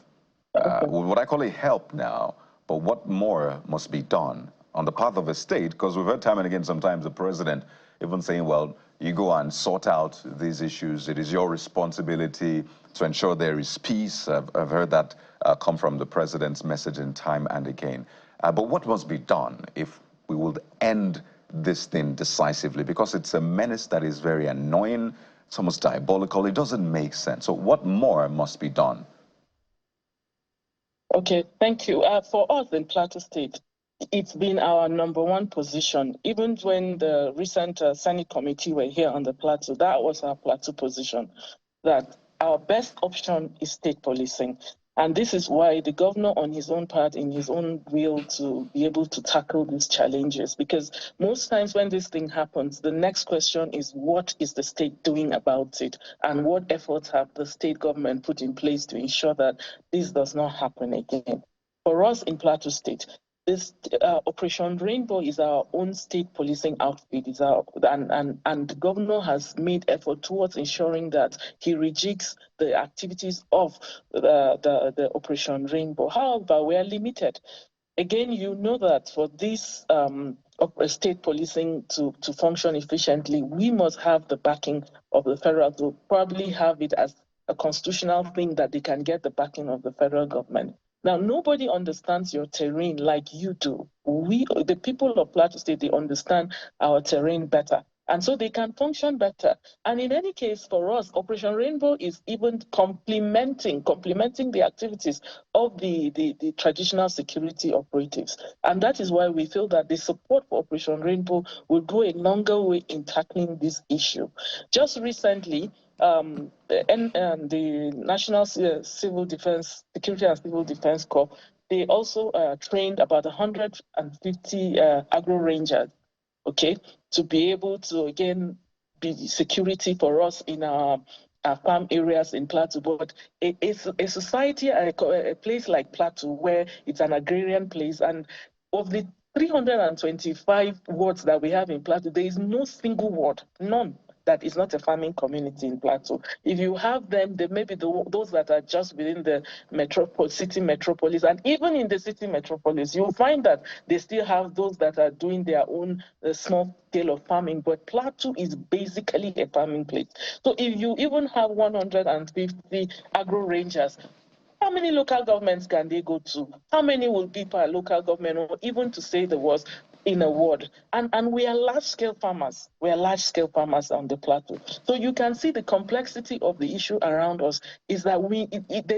what I call it help now, but what more must be done on the part of the state? Because we've heard time and again sometimes the president even saying, well, you go and sort out these issues. It is your responsibility to ensure there is peace. I've heard that come from the president's messaging time and again. But what must be done if we will end this thing decisively? Because it's a menace that is very annoying, it's almost diabolical. It doesn't make sense. So what more must be done? Okay, thank you. For us in Plateau State, it's been our #1 position. Even when the recent Senate committee were here on the Plateau, that was our Plateau position, that our best option is state policing. And this is why the governor on his own part, in his own will to be able to tackle these challenges, because most times when this thing happens, the next question is what is the state doing about it? And what efforts have the state government put in place to ensure that this does not happen again? for us in Plateau State, this Operation Rainbow is our own state policing outfit. And the governor has made effort towards ensuring that he rejigs the activities of the Operation Rainbow. However, we are limited. Again, you know that for this state policing to function efficiently, we must have the backing of the federal, to probably have it as a constitutional thing that they can get the backing of the federal government. Now, nobody understands your terrain like you do. The people of Plateau State, they understand our terrain better. And so they can function better. And in any case, for us, Operation Rainbow is even complementing the activities of the traditional security operatives. And that is why we feel that the support for Operation Rainbow will go a longer way in tackling this issue. Just recently, the National Civil Defense, Security and Civil Defense Corps, they also trained about 150 agro rangers, okay, to be able to, again, be security for us in our farm areas in Plateau. But it's a society, a place like Plateau, where it's an agrarian place, and of the 325 wards that we have in Plateau, there is no single ward, none, that is not a farming community in Plateau. If you have them, they may be those that are just within the city metropolis. And even in the city metropolis, you'll find that they still have those that are doing their own small scale of farming. But Plateau is basically a farming place. So if you even have 150 agro rangers, how many local governments can they go to? How many will be per local government, or even to say the worst, in a ward? And we are large-scale farmers. We are large-scale farmers on the Plateau. So you can see the complexity of the issue around us is that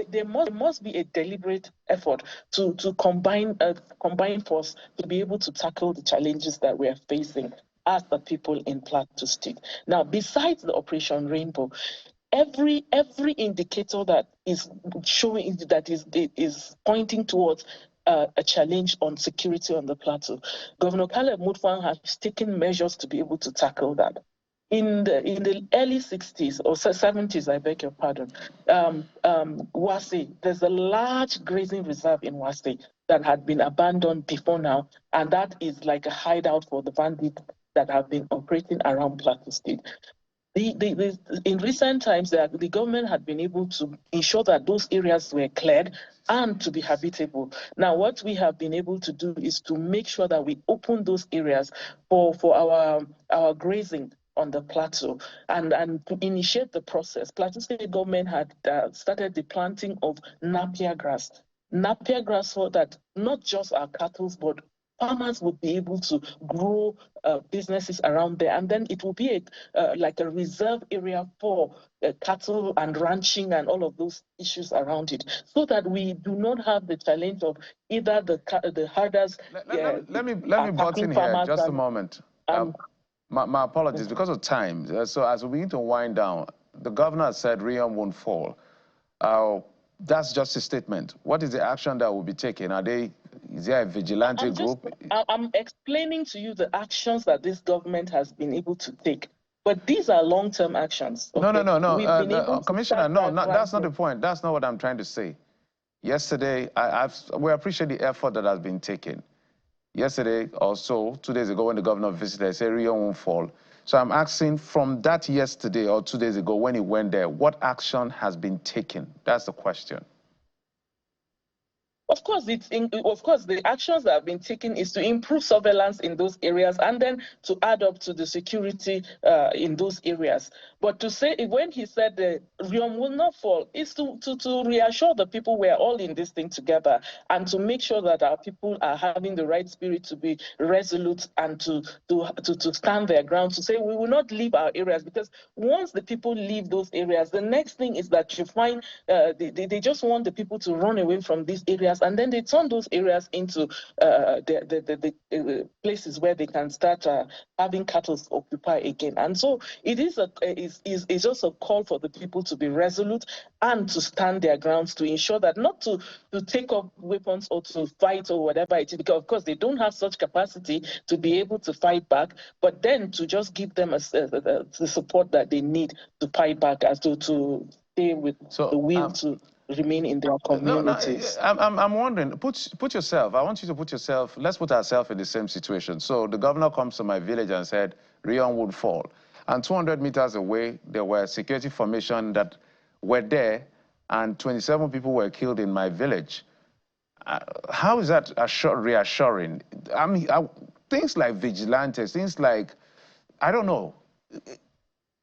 there must be a deliberate effort to combine force to be able to tackle the challenges that we are facing as the people in Plateau State. Now, besides the Operation Rainbow, every indicator that is showing, that is pointing towards a challenge on security on the Plateau, Governor Caleb Mutfwang has taken measures to be able to tackle that. In the early 60s or 70s, I beg your pardon, Wase, there's a large grazing reserve in Wase that had been abandoned before now, and that is like a hideout for the bandits that have been operating around Plateau State. In recent times, the government had been able to ensure that those areas were cleared and to be habitable. Now, what we have been able to do is to make sure that we open those areas for our grazing on the plateau, and to initiate the process. Plateau State government had started the planting of napier grass so that not just our cattle, but farmers would be able to grow businesses around there, and then it will be like a reserve area for cattle and ranching and all of those issues around it, so that we do not have the challenge of either the herders. Let me butt in here just a moment. My apologies, because of time. So as we begin to wind down, the governor said Rion won't fall. That's just a statement. What is the action that will be taken? Is there a vigilante group? I'm explaining to you the actions that this government has been able to take. But these are long-term actions. Okay? No. Commissioner, that's not the point. That's not what I'm trying to say. Yesterday, we appreciate the effort that has been taken. Yesterday, or so, 2 days ago, when the governor visited, I said Rion won't fall. So I'm asking, from that yesterday or 2 days ago when he went there, what action has been taken? That's the question. Of course, the actions that have been taken is to improve surveillance in those areas and then to add up to the security in those areas. But to say, when he said the Rion will not fall, is to reassure the people we are all in this thing together, and to make sure that our people are having the right spirit to be resolute and to stand their ground, to say we will not leave our areas, because once the people leave those areas, the next thing is that you find they just want the people to run away from these areas, and then they turn those areas into the places where they can start having cattle occupy again. And so it is it's just a call for the people to be resolute and to stand their grounds, to ensure that not to take up weapons or to fight or whatever it is, because of course they don't have such capacity to be able to fight back, but then to just give them the support that they need to fight back, as to stay with the will to. remain in their communities. No, I'm wondering, put yourself, I want you to put yourself, let's put ourselves in the same situation. So the governor comes to my village and said, Rion would fall. And 200 meters away, there were security formation that were there, and 27 people were killed in my village. How is that reassuring? I mean, things like vigilantes, things like, I don't know,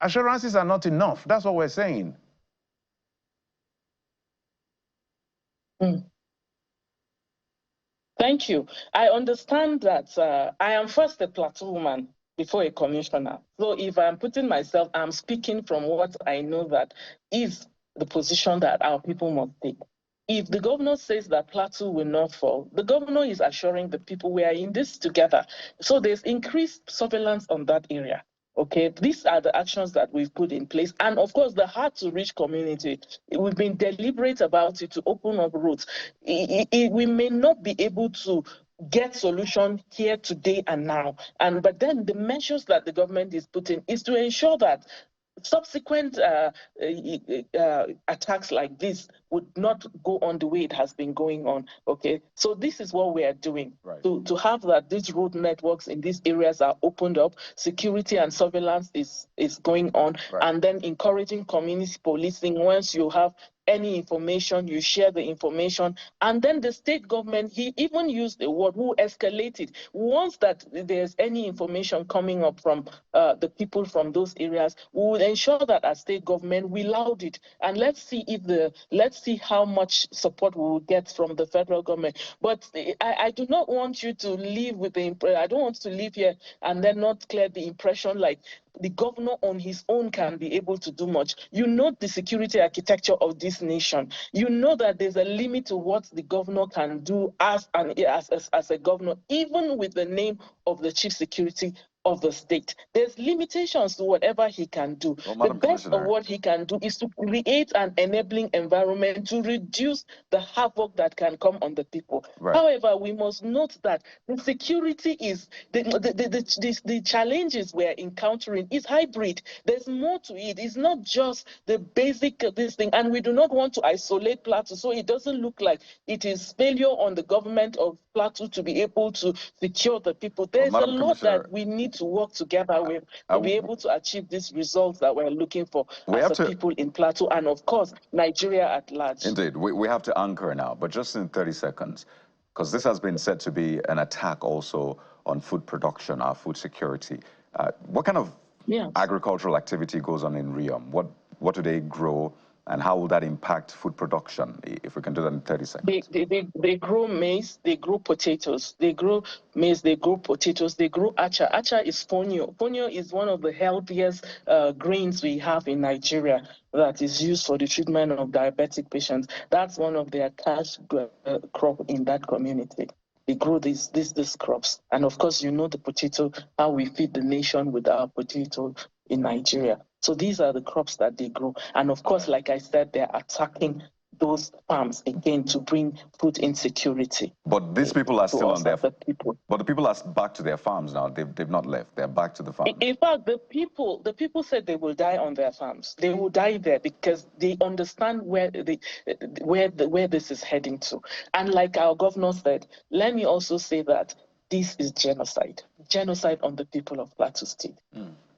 assurances are not enough. That's what we're saying. Thank you. I understand that I am first a Plateau woman before a commissioner. So if I'm putting myself, I'm speaking from what I know that is the position that our people must take. If the governor says that Plateau will not fall, the governor is assuring the people we are in this together. So there's increased surveillance on that area. Okay, these are the actions that we've put in place. And of course, the hard-to-reach community, we've been deliberate about it to open up routes. We may not be able to get solution here today and now. But then the measures that the government is putting is to ensure that subsequent attacks like this would not go on the way it has been going on. Okay, so this is what we are doing, right, to have that these road networks in these areas are opened up, security and surveillance is going on, right, and then encouraging community policing. Once you have any information, you share the information, and then the state government, he even used the word, who escalated. Once that there's any information coming up from the people from those areas, we will ensure that as state government, we loud it, and let's see how much support we will get from the federal government. But I do not want you to leave with the impression, I don't want to leave here and then not clear the impression like the governor on his own can be able to do much. You know the security architecture of this nation. You know that there's a limit to what the governor can do as a governor, even with the name of the chief security of the state. There's limitations to whatever he can do. Well, the best of what he can do is to create an enabling environment to reduce the havoc that can come on the people. Right. However, we must note that the security is, the challenges we're encountering is hybrid. There's more to it. It's not just the basic this thing, and we do not want to isolate Plateau, so it doesn't look like it is failure on the government of Plateau to be able to secure the people. There's a lot that we need to work together with to be able to achieve these results that we're looking for as a people in Plateau and, of course, Nigeria at large. Indeed. We have to anchor now, but just in 30 seconds, because this has been said to be an attack also on food production, our food security. What kind of agricultural activity goes on in Riom? What do they grow? And how will that impact food production, if we can do that in 30 seconds? They grow maize, they grow potatoes. They grow maize, they grow potatoes, they grow acha. Acha is fonio. Fonio is one of the healthiest grains we have in Nigeria that is used for the treatment of diabetic patients. That's one of their cash crop in that community. They grow these crops. And of course, you know the potato, how we feed the nation with our potato in Nigeria. So these are the crops that they grow. And of course, like I said, they're attacking those farms again to bring food insecurity. But these people are still on their farms. But the people are back to their farms now. They've not left. They're back to the farms. In fact, the people said they will die on their farms. They will die there because they understand where this is heading to. And like our governor said, let me also say that this is genocide. Genocide on the people of Plateau State.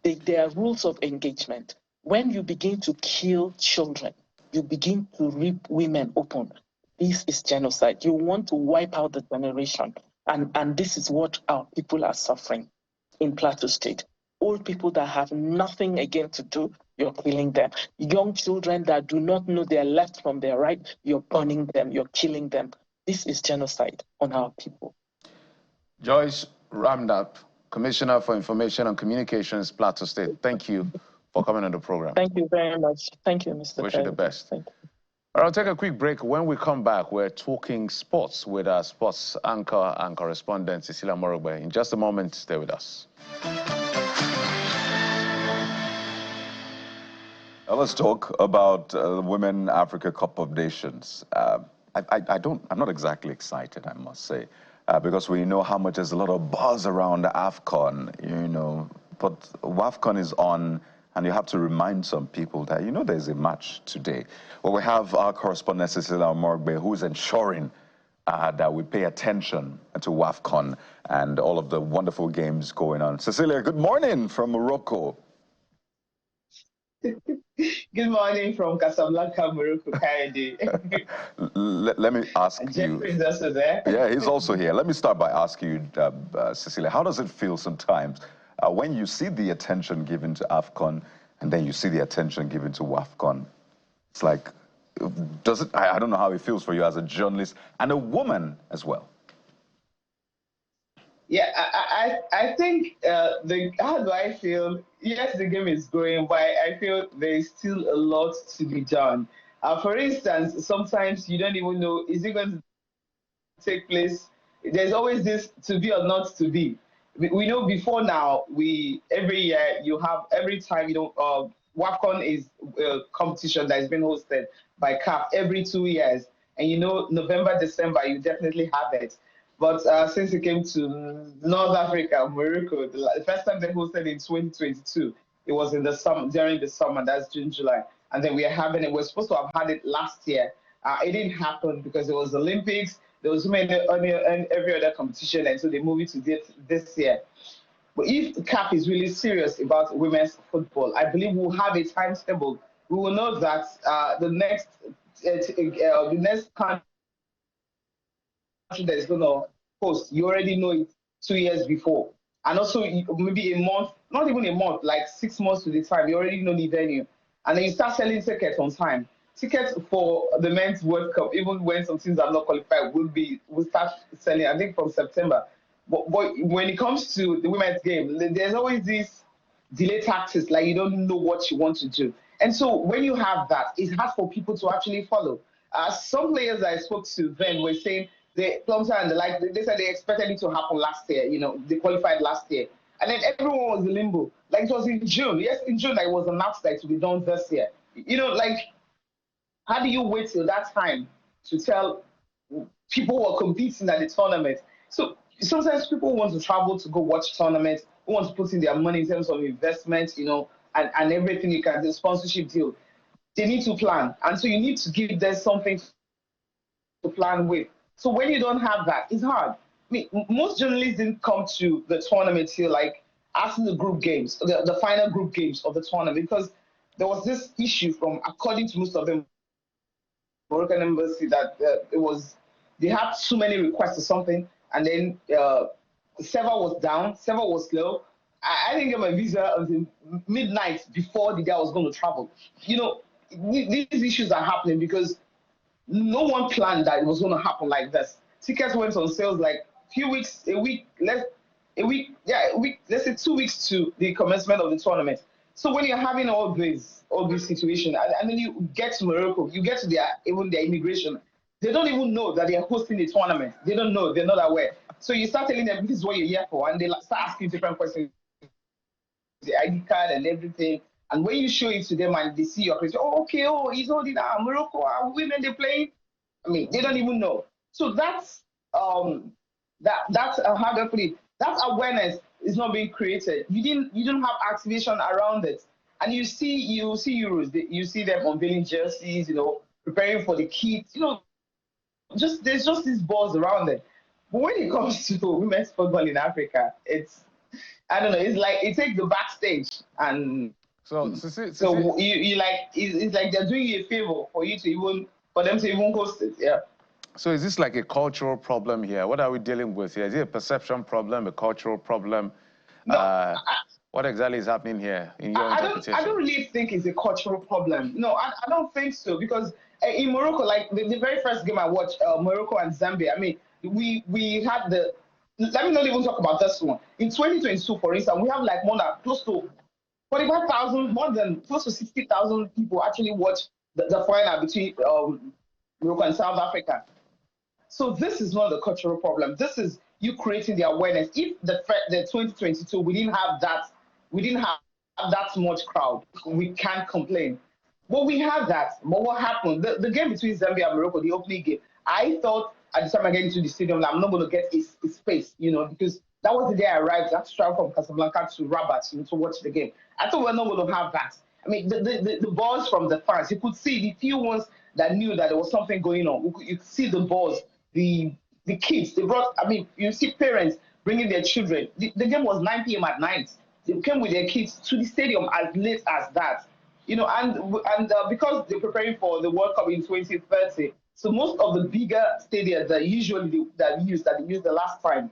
There are rules of engagement. When you begin to kill children, you begin to rip women open. This is genocide. You want to wipe out the generation. And this is what our people are suffering in Plateau State. Old people that have nothing again to do, you're killing them. Young children that do not know their left from their right, you're burning them, you're killing them. This is genocide on our people. Joyce Ramnap, Commissioner for Information and Communications, Plateau State. Thank you for coming on the program. Thank you very much. Thank you, Mr. Wish you the best. Thank you. All right, I'll take a quick break. When we come back, we're talking sports with our sports anchor and correspondent, Cecilia Morogbe. In just a moment, stay with us. Now let's talk about the Women Africa Cup of Nations. I'm not exactly excited, I must say. Because we know how much there's a lot of buzz around the AFCON, but WFCON is on and you have to remind some people that, you know, there's a match today. Well, we have our correspondent, Cecilia Morgbe, who's ensuring that we pay attention to WFCON and all of the wonderful games going on. Cecilia, good morning from Morocco. Good morning from Casablanca, Morocco, Kennedy. Let me ask you. Jeffrey's also there. Yeah, he's also here. Let me start by asking you, Cecilia, how does it feel sometimes when you see the attention given to AFCON and then you see the attention given to WFCON? It's like, does it? I don't know how it feels for you as a journalist and a woman as well. Yeah, I think how do I feel? Yes, the game is going, but I feel there is still a lot to be done. For instance, sometimes you don't even know, is it going to take place? There's always this to be or not to be. We know before now, every year you have, every time, WAFCON is a competition that has been hosted by CAF every 2 years. And you know, November, December, you definitely have it. But since it came to North Africa, Morocco, the first time they hosted in 2022, it was in the summer, during the summer, that's June, July. And then we're supposed to have had it last year. It didn't happen because it was Olympics, there was every other competition, and so they moved it to this year. But if CAF is really serious about women's football, I believe we'll have a timetable. We will know that the next country that is going to host, you already know it 2 years before. And also maybe a month, not even a month, like 6 months to the time, you already know the venue. And then you start selling tickets on time. Tickets for the Men's World Cup, even when some teams are not qualified, will start selling, I think, from September. But when it comes to the women's game, there's always this delay tactics, like you don't know what you want to do. And so when you have that, it's hard for people to actually follow. Some players I spoke to then were saying, they said they expected it to happen last year, they qualified last year. And then everyone was in limbo. Like it was in June. Yes, in June, it was announced that it would be done this year. How do you wait till that time to tell people who are competing at the tournament? So sometimes people want to travel to go watch tournaments, who want to put in their money in terms of investment, and everything you can do, sponsorship deal. They need to plan. And so you need to give them something to plan with. So when you don't have that, it's hard. I mean, most journalists didn't come to the tournament here, like after the group games, the final group games of the tournament, because there was this issue according to most of them, Moroccan embassy, that they had too many requests or something, and then server was down, server was slow. I didn't get my visa until midnight before the day I was going to travel. These issues are happening because no one planned that it was going to happen like this. Tickets went on sales like let's say 2 weeks to the commencement of the tournament. So when you're having all this situation, and then you get to Morocco, you get to their immigration, they don't even know that they're hosting a tournament. They don't know, they're not aware. So you start telling them this is what you're here for, and they start asking different questions, the ID card and everything. And when you show it to them and they see your place, he's holding Morocco, women they playing. I mean, they don't even know. So that's how do I put it? That awareness is not being created. You don't have activation around it. And you see Euros, you see them unveiling jerseys, preparing for the kids, there's just this buzz around it. But when it comes to women's football in Africa, I don't know, it's like it takes the backstage, and it's like they're doing you a favor for them to even host it. Yeah. So is this like a cultural problem here? What are we dealing with here? Is it a perception problem, a cultural problem? No, what exactly is happening here in your interpretation? I don't really think it's a cultural problem. No, I don't think so, because in Morocco, like the very first game I watched, Morocco and Zambia, I mean, we had let me not even talk about this one. In 2022, for instance, we have like more than close to 45,000, more than close to 60,000 people actually watch the final between Morocco and South Africa. So this is not the cultural problem. This is you creating the awareness. If the 2022 we didn't have that much crowd, we can't complain. But we have that. But what happened? The game between Zambia and Morocco, the opening game, I thought at the time I get into the stadium, I'm not going to get a space, because That was the day I arrived. I had to travel from Casablanca to Rabat to watch the game. I thought we were not going to have that. I mean, the buzz from the fans, you could see the few ones that knew that there was something going on. You could see the buzz, the kids. They brought, I mean, you see parents bringing their children. The game was 9 p.m. at night. They came with their kids to the stadium as late as that. You know, and because they're preparing for the World Cup in 2030, so most of the bigger stadiums that usually they used the last time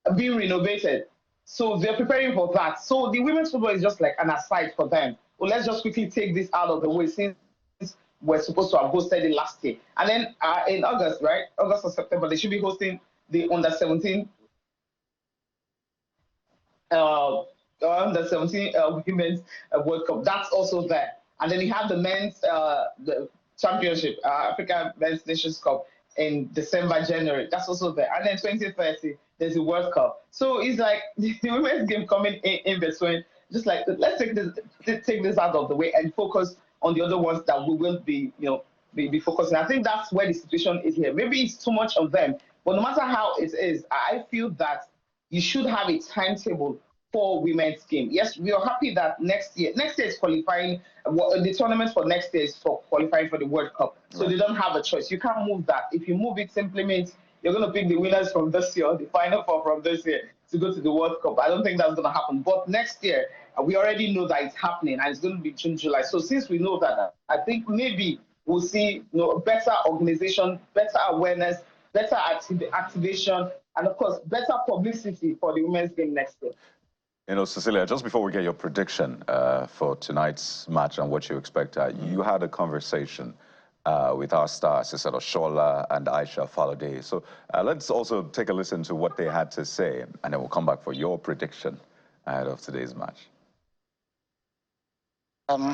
are being renovated. So they're preparing for that. So the women's football is just like an aside for them. Well, let's just quickly take this out of the way since we're supposed to have hosted it last year. And then in August, right? August or September, they should be hosting the under-17 Women's World Cup. That's also there. And then you have the men's the championship, Africa Men's Nations Cup in December, January. That's also there. And then 2030, there's the World Cup. So it's like the women's game coming in between. Just like, let's take this out of the way and focus on the other ones that we will be, be focusing. I think that's where the situation is here. Maybe it's too much of them, but no matter how it is, I feel that you should have a timetable for women's game. Yes, we are happy that next year is qualifying. The tournament for next year is for qualifying for the World Cup. So they don't have a choice. You can't move that. If you move it, simply means you're going to pick the winners from this year, the final four from this year, to go to the World Cup. I don't think that's going to happen. But next year, we already know that it's happening, and it's going to be June, July. So since we know that, I think maybe we'll see better organization, better awareness, better activation, and of course, better publicity for the women's game next year. Cecilia, just before we get your prediction for tonight's match and what you expect, you had a conversation with our star, Sister Shola and Aisha Falade. So let's also take a listen to what they had to say, and then we'll come back for your prediction ahead of today's match.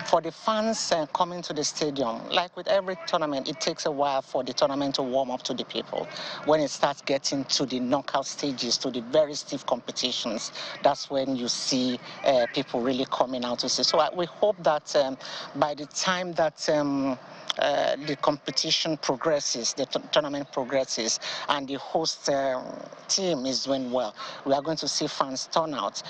For the fans coming to the stadium, like with every tournament, it takes a while for the tournament to warm up to the people. When it starts getting to the knockout stages, to the very stiff competitions, that's when you see people really coming out to see. So we hope that by the time that the competition progresses, the tournament progresses, and the host team is doing well, we are going to see fans turn out.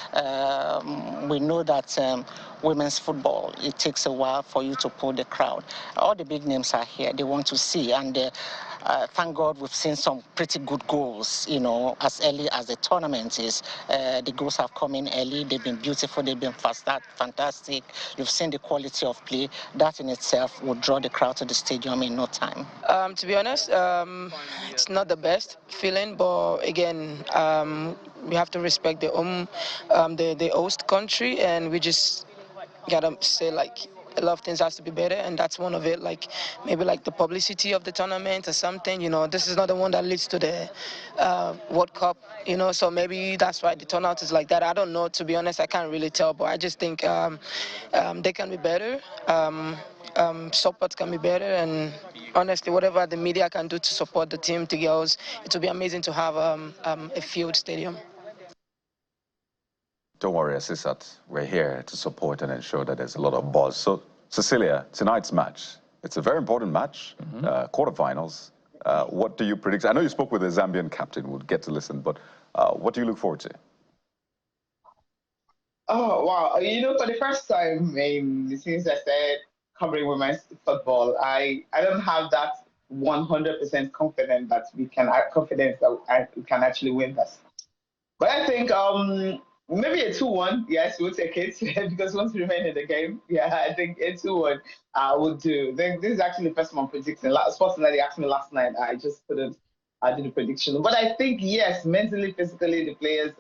We know that women's football, it takes a while for you to pull the crowd. All the big names are here. They want to see, and thank God we've seen some pretty good goals, as early as the tournament is. The goals have come in early. They've been beautiful. They've been fantastic. You've seen the quality of play. That in itself will draw the crowd to the stadium in no time. To be honest, it's not the best feeling, but again, we have to respect the host country, and we just gotta say, like, a lot of things has to be better, and that's one of it. Like maybe like the publicity of the tournament or something. This is not the one that leads to the World Cup. So maybe that's why the turnout is like that. I don't know, to be honest. I can't really tell, but I just think they can be better. Support can be better, and honestly, whatever the media can do to support the team, the girls, it will be amazing to have a field stadium. Don't worry, Asisat. We're here to support and ensure that there's a lot of buzz. So, Cecilia, tonight's match, it's a very important match, quarterfinals. What do you predict? I know you spoke with the Zambian captain. We'll get to listen, but what do you look forward to? Oh, wow. For the first time since I started covering women's football, I don't have that 100% confidence that we can actually win this. But I think maybe a 2-1, yes, we'll take it because once we remain in the game, yeah, I think a 2-1 would do. This is actually the first one I'm predicting. Sportsnet, they asked me last night. I just couldn't do the prediction. But I think, yes, mentally, physically, the players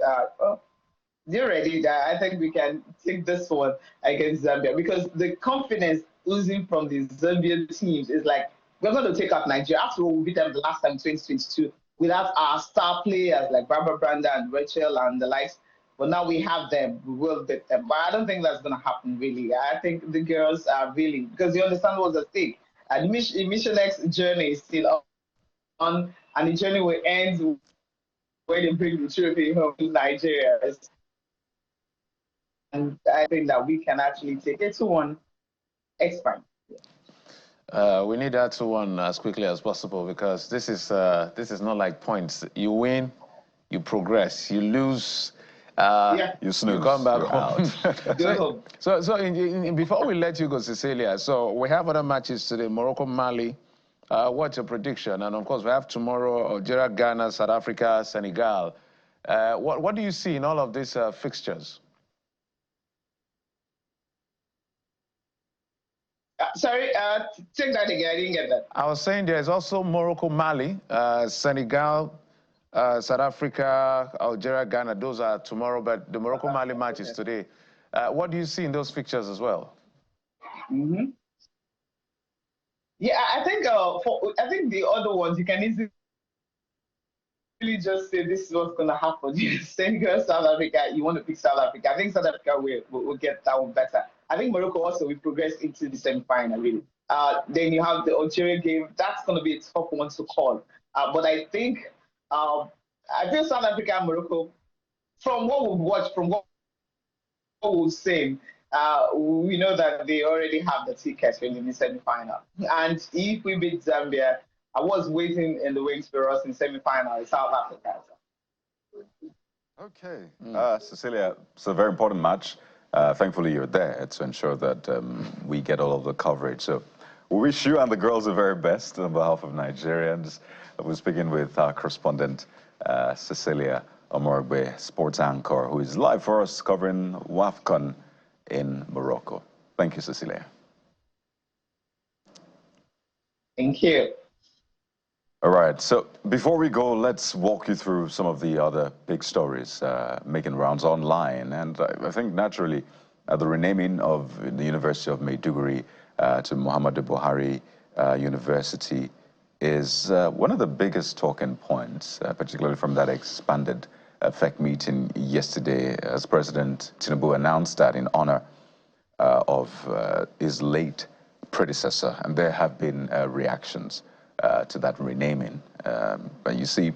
they're ready. I think we can take this one against Zambia because the confidence oozing from the Zambian teams is like, we're going to take out Nigeria. After all, we beat them the last time, 2022, without our star players like Barbara Branda and Rachel and the likes. But now we have them, we will beat them. But I don't think that's going to happen, really. I think the girls are really, because you understand what's at stake. The Mission X journey is still on, and the journey will end when they bring the trophy home to Nigeria. And I think that we can actually take it to 1 expand. We need that 2-1 as quickly as possible because this is not like points. You win, you progress. You lose, you snooze, you come back you're home. out. Before we let you go, Cecilia, so we have other matches today, Morocco, Mali. What's your prediction? And of course, we have tomorrow Algeria, Ghana, South Africa, Senegal. What do you see in all of these fixtures? Sorry, take that again. I didn't get that. I was saying there's also Morocco, Mali, Senegal, South Africa, Algeria, Ghana. Those are tomorrow, but the Morocco-Mali match is today. What do you see in those fixtures as well? Yeah, I think I think the other ones you can easily just say this is what's going to happen. Senegal, South Africa, you want to pick South Africa. I think South Africa will get that one better. I think Morocco also will progress into the semi-final, really. Then you have the Algeria game. That's going to be a tough one to call. But I think South Africa and Morocco, from what we've watched, from what we've seen, we know that they already have the tickets in the semi-final. And if we beat Zambia, I was waiting in the wings for us in semi-final in South Africa. Okay. Cecilia, it's a very important match. Thankfully, you're there to ensure that we get all of the coverage. So we wish you and the girls the very best on behalf of Nigerians. We're speaking with our correspondent, Cecilia Omorogbe, sports anchor, who is live for us covering WFCON in Morocco. Thank you, Cecilia. Thank you. All right, so before we go, let's walk you through some of the other big stories making rounds online. And I think naturally, the renaming of the University of Maiduguri to Muhammadu Buhari University is one of the biggest talking points, particularly from that expanded FEC meeting yesterday, as President Tinubu announced that in honor of his late predecessor. And there have been reactions to that renaming. But you see,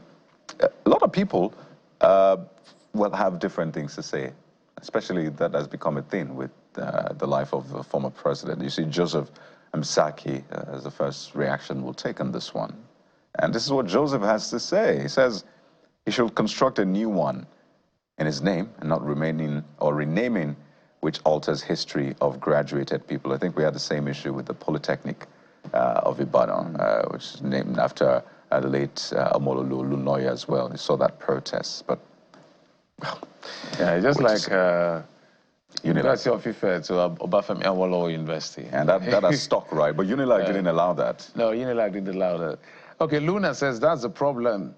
a lot of people will have different things to say, especially that has become a thing with the life of the former president. You see, Joseph Msaki, as the first reaction, will take on this one. And this is what Joseph has to say. He says he should construct a new one in his name and not renaming, which alters history of graduated people. I think we had the same issue with the Polytechnic of Ibadan, which is named after the late Omololu Olunoya as well. We saw that protest, but yeah, just like University of Ife to Obafemi Awolowo University, and that has stuck, right? But UNILAG didn't allow that. No, UNILAG didn't allow that. Okay, Luna says that's the problem.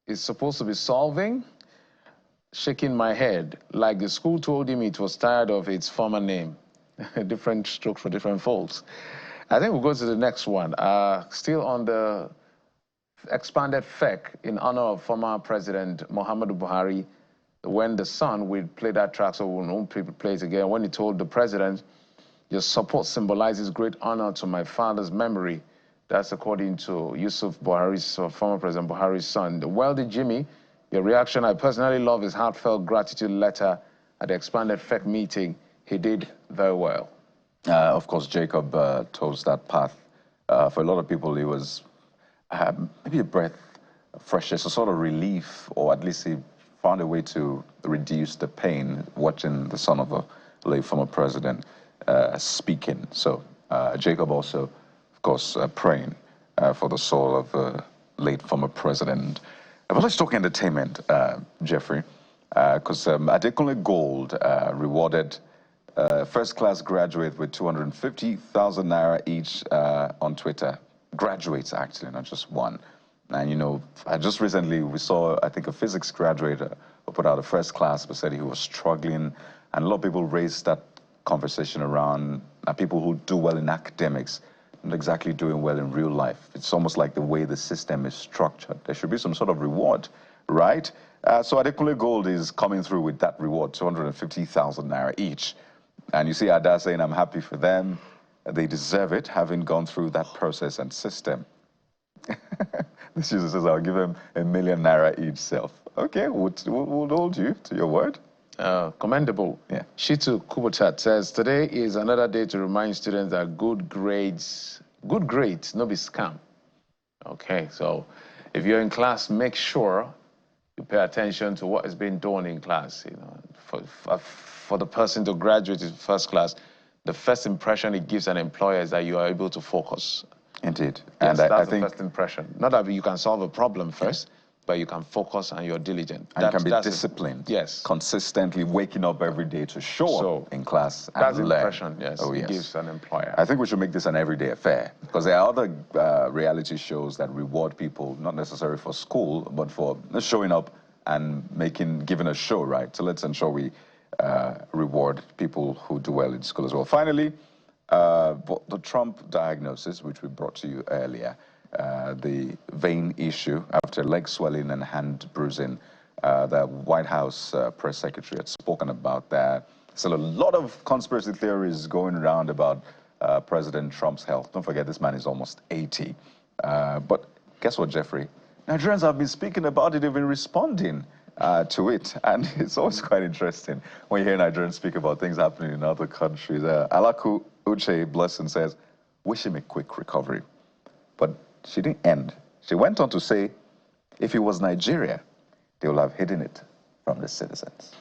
It's supposed to be solving. Shaking my head, like the school told him it was tired of its former name. Different stroke for different folks. I think we'll go to the next one. Still on the expanded FEC in honor of former President Muhammadu Buhari, when the son would play that track, so we won't play it again, when he told the president, your support symbolizes great honor to my father's memory. That's according to Yusuf Buhari's, former President Buhari's son. The wealthy Jimmy, your reaction, I personally love his heartfelt gratitude letter at the expanded FEC meeting. He did very well. Of course, Jacob toes that path. For a lot of people, it was maybe a breath of fresh air, a sort of relief, or at least he found a way to reduce the pain watching the son of a late former president speaking. So Jacob also, of course, praying for the soul of the late former president. But let's talk entertainment, Jeffrey, because Adekunle Gold rewarded first-class graduate with 250,000 naira each on Twitter. Graduates, actually, not just one. And, you know, just recently we saw, I think, a physics graduate who put out a first class but said he was struggling. And a lot of people raised that conversation around people who do well in academics, not exactly doing well in real life. It's almost like the way the system is structured. There should be some sort of reward, right? So Adekunle Gold is coming through with that reward, 250,000 naira each. And you see Ada saying, I'm happy for them. They deserve it, having gone through that process and system. This user says, I'll give him ₦1 million each self. Okay, we'll hold you to your word. Commendable. Yeah. Shitu Kubochat says, today is another day to remind students that good grades, no be scam. Okay, so if you're in class, make sure You pay attention to what is being done in class. You know, for the person to graduate in first class, the first impression it gives an employer is that you are able to focus. Indeed. Yes, and that's I think the first impression. Not that you can solve a problem first, but you can focus and you're diligent. And you can be disciplined. Yes. Consistently waking up every day to show up in class and that's learn. That's the impression, yes. Oh, yes. It gives an employer. I think we should make this an everyday affair, because there are other reality shows that reward people, not necessarily for school, but for showing up and giving a show, right? So let's ensure we reward people who do well in school as well. Finally, the Trump diagnosis, which we brought to you earlier, the vein issue after leg swelling and hand bruising. The White House press secretary had spoken about that. Still a lot of conspiracy theories going around about President Trump's health. Don't forget, this man is almost 80. But guess what, Jeffrey? Nigerians have been speaking about it, they've been responding to it. And it's always quite interesting when you hear Nigerians speak about things happening in other countries. Alaku Uche Blessing says, wish him a quick recovery. But she didn't end. She went on to say, if it was Nigeria, they will have hidden it from the citizens.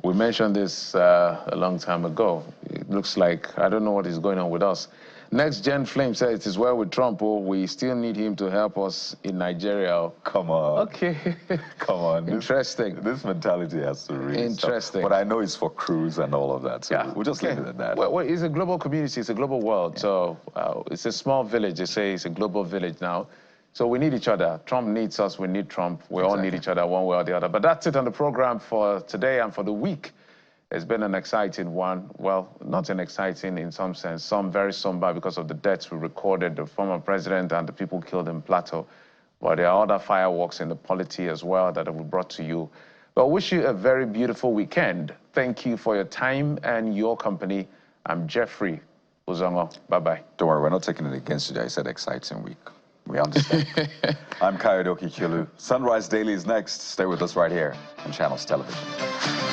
We mentioned this a long time ago. It looks like, I don't know what is going on with us. Next Gen Flame says it is well with Trump, or we still need him to help us in Nigeria. Come on. Okay. Come on. Interesting. This mentality has to really Interesting. stop. But I know it's for crews and all of that, so yeah. We'll just leave it at that. Well, it's a global community, it's a global world, so it's a small village. They say it's a global village now. So we need each other. Trump needs us, we need Trump. We all need each other one way or the other. But that's it on the program for today and for the week. It's been an exciting one. Well, not an exciting in some sense, some very somber because of the deaths we recorded, the former president and the people killed in Plateau. But there are other fireworks in the polity as well that we brought to you. But I wish you a very beautiful weekend. Thank you for your time and your company. I'm Jeffrey Uzongo. Bye-bye. Don't worry, we're not taking it against you. I said exciting week. We understand. I'm Kayodoki Kilu. Sunrise Daily is next. Stay with us right here on Channels Television.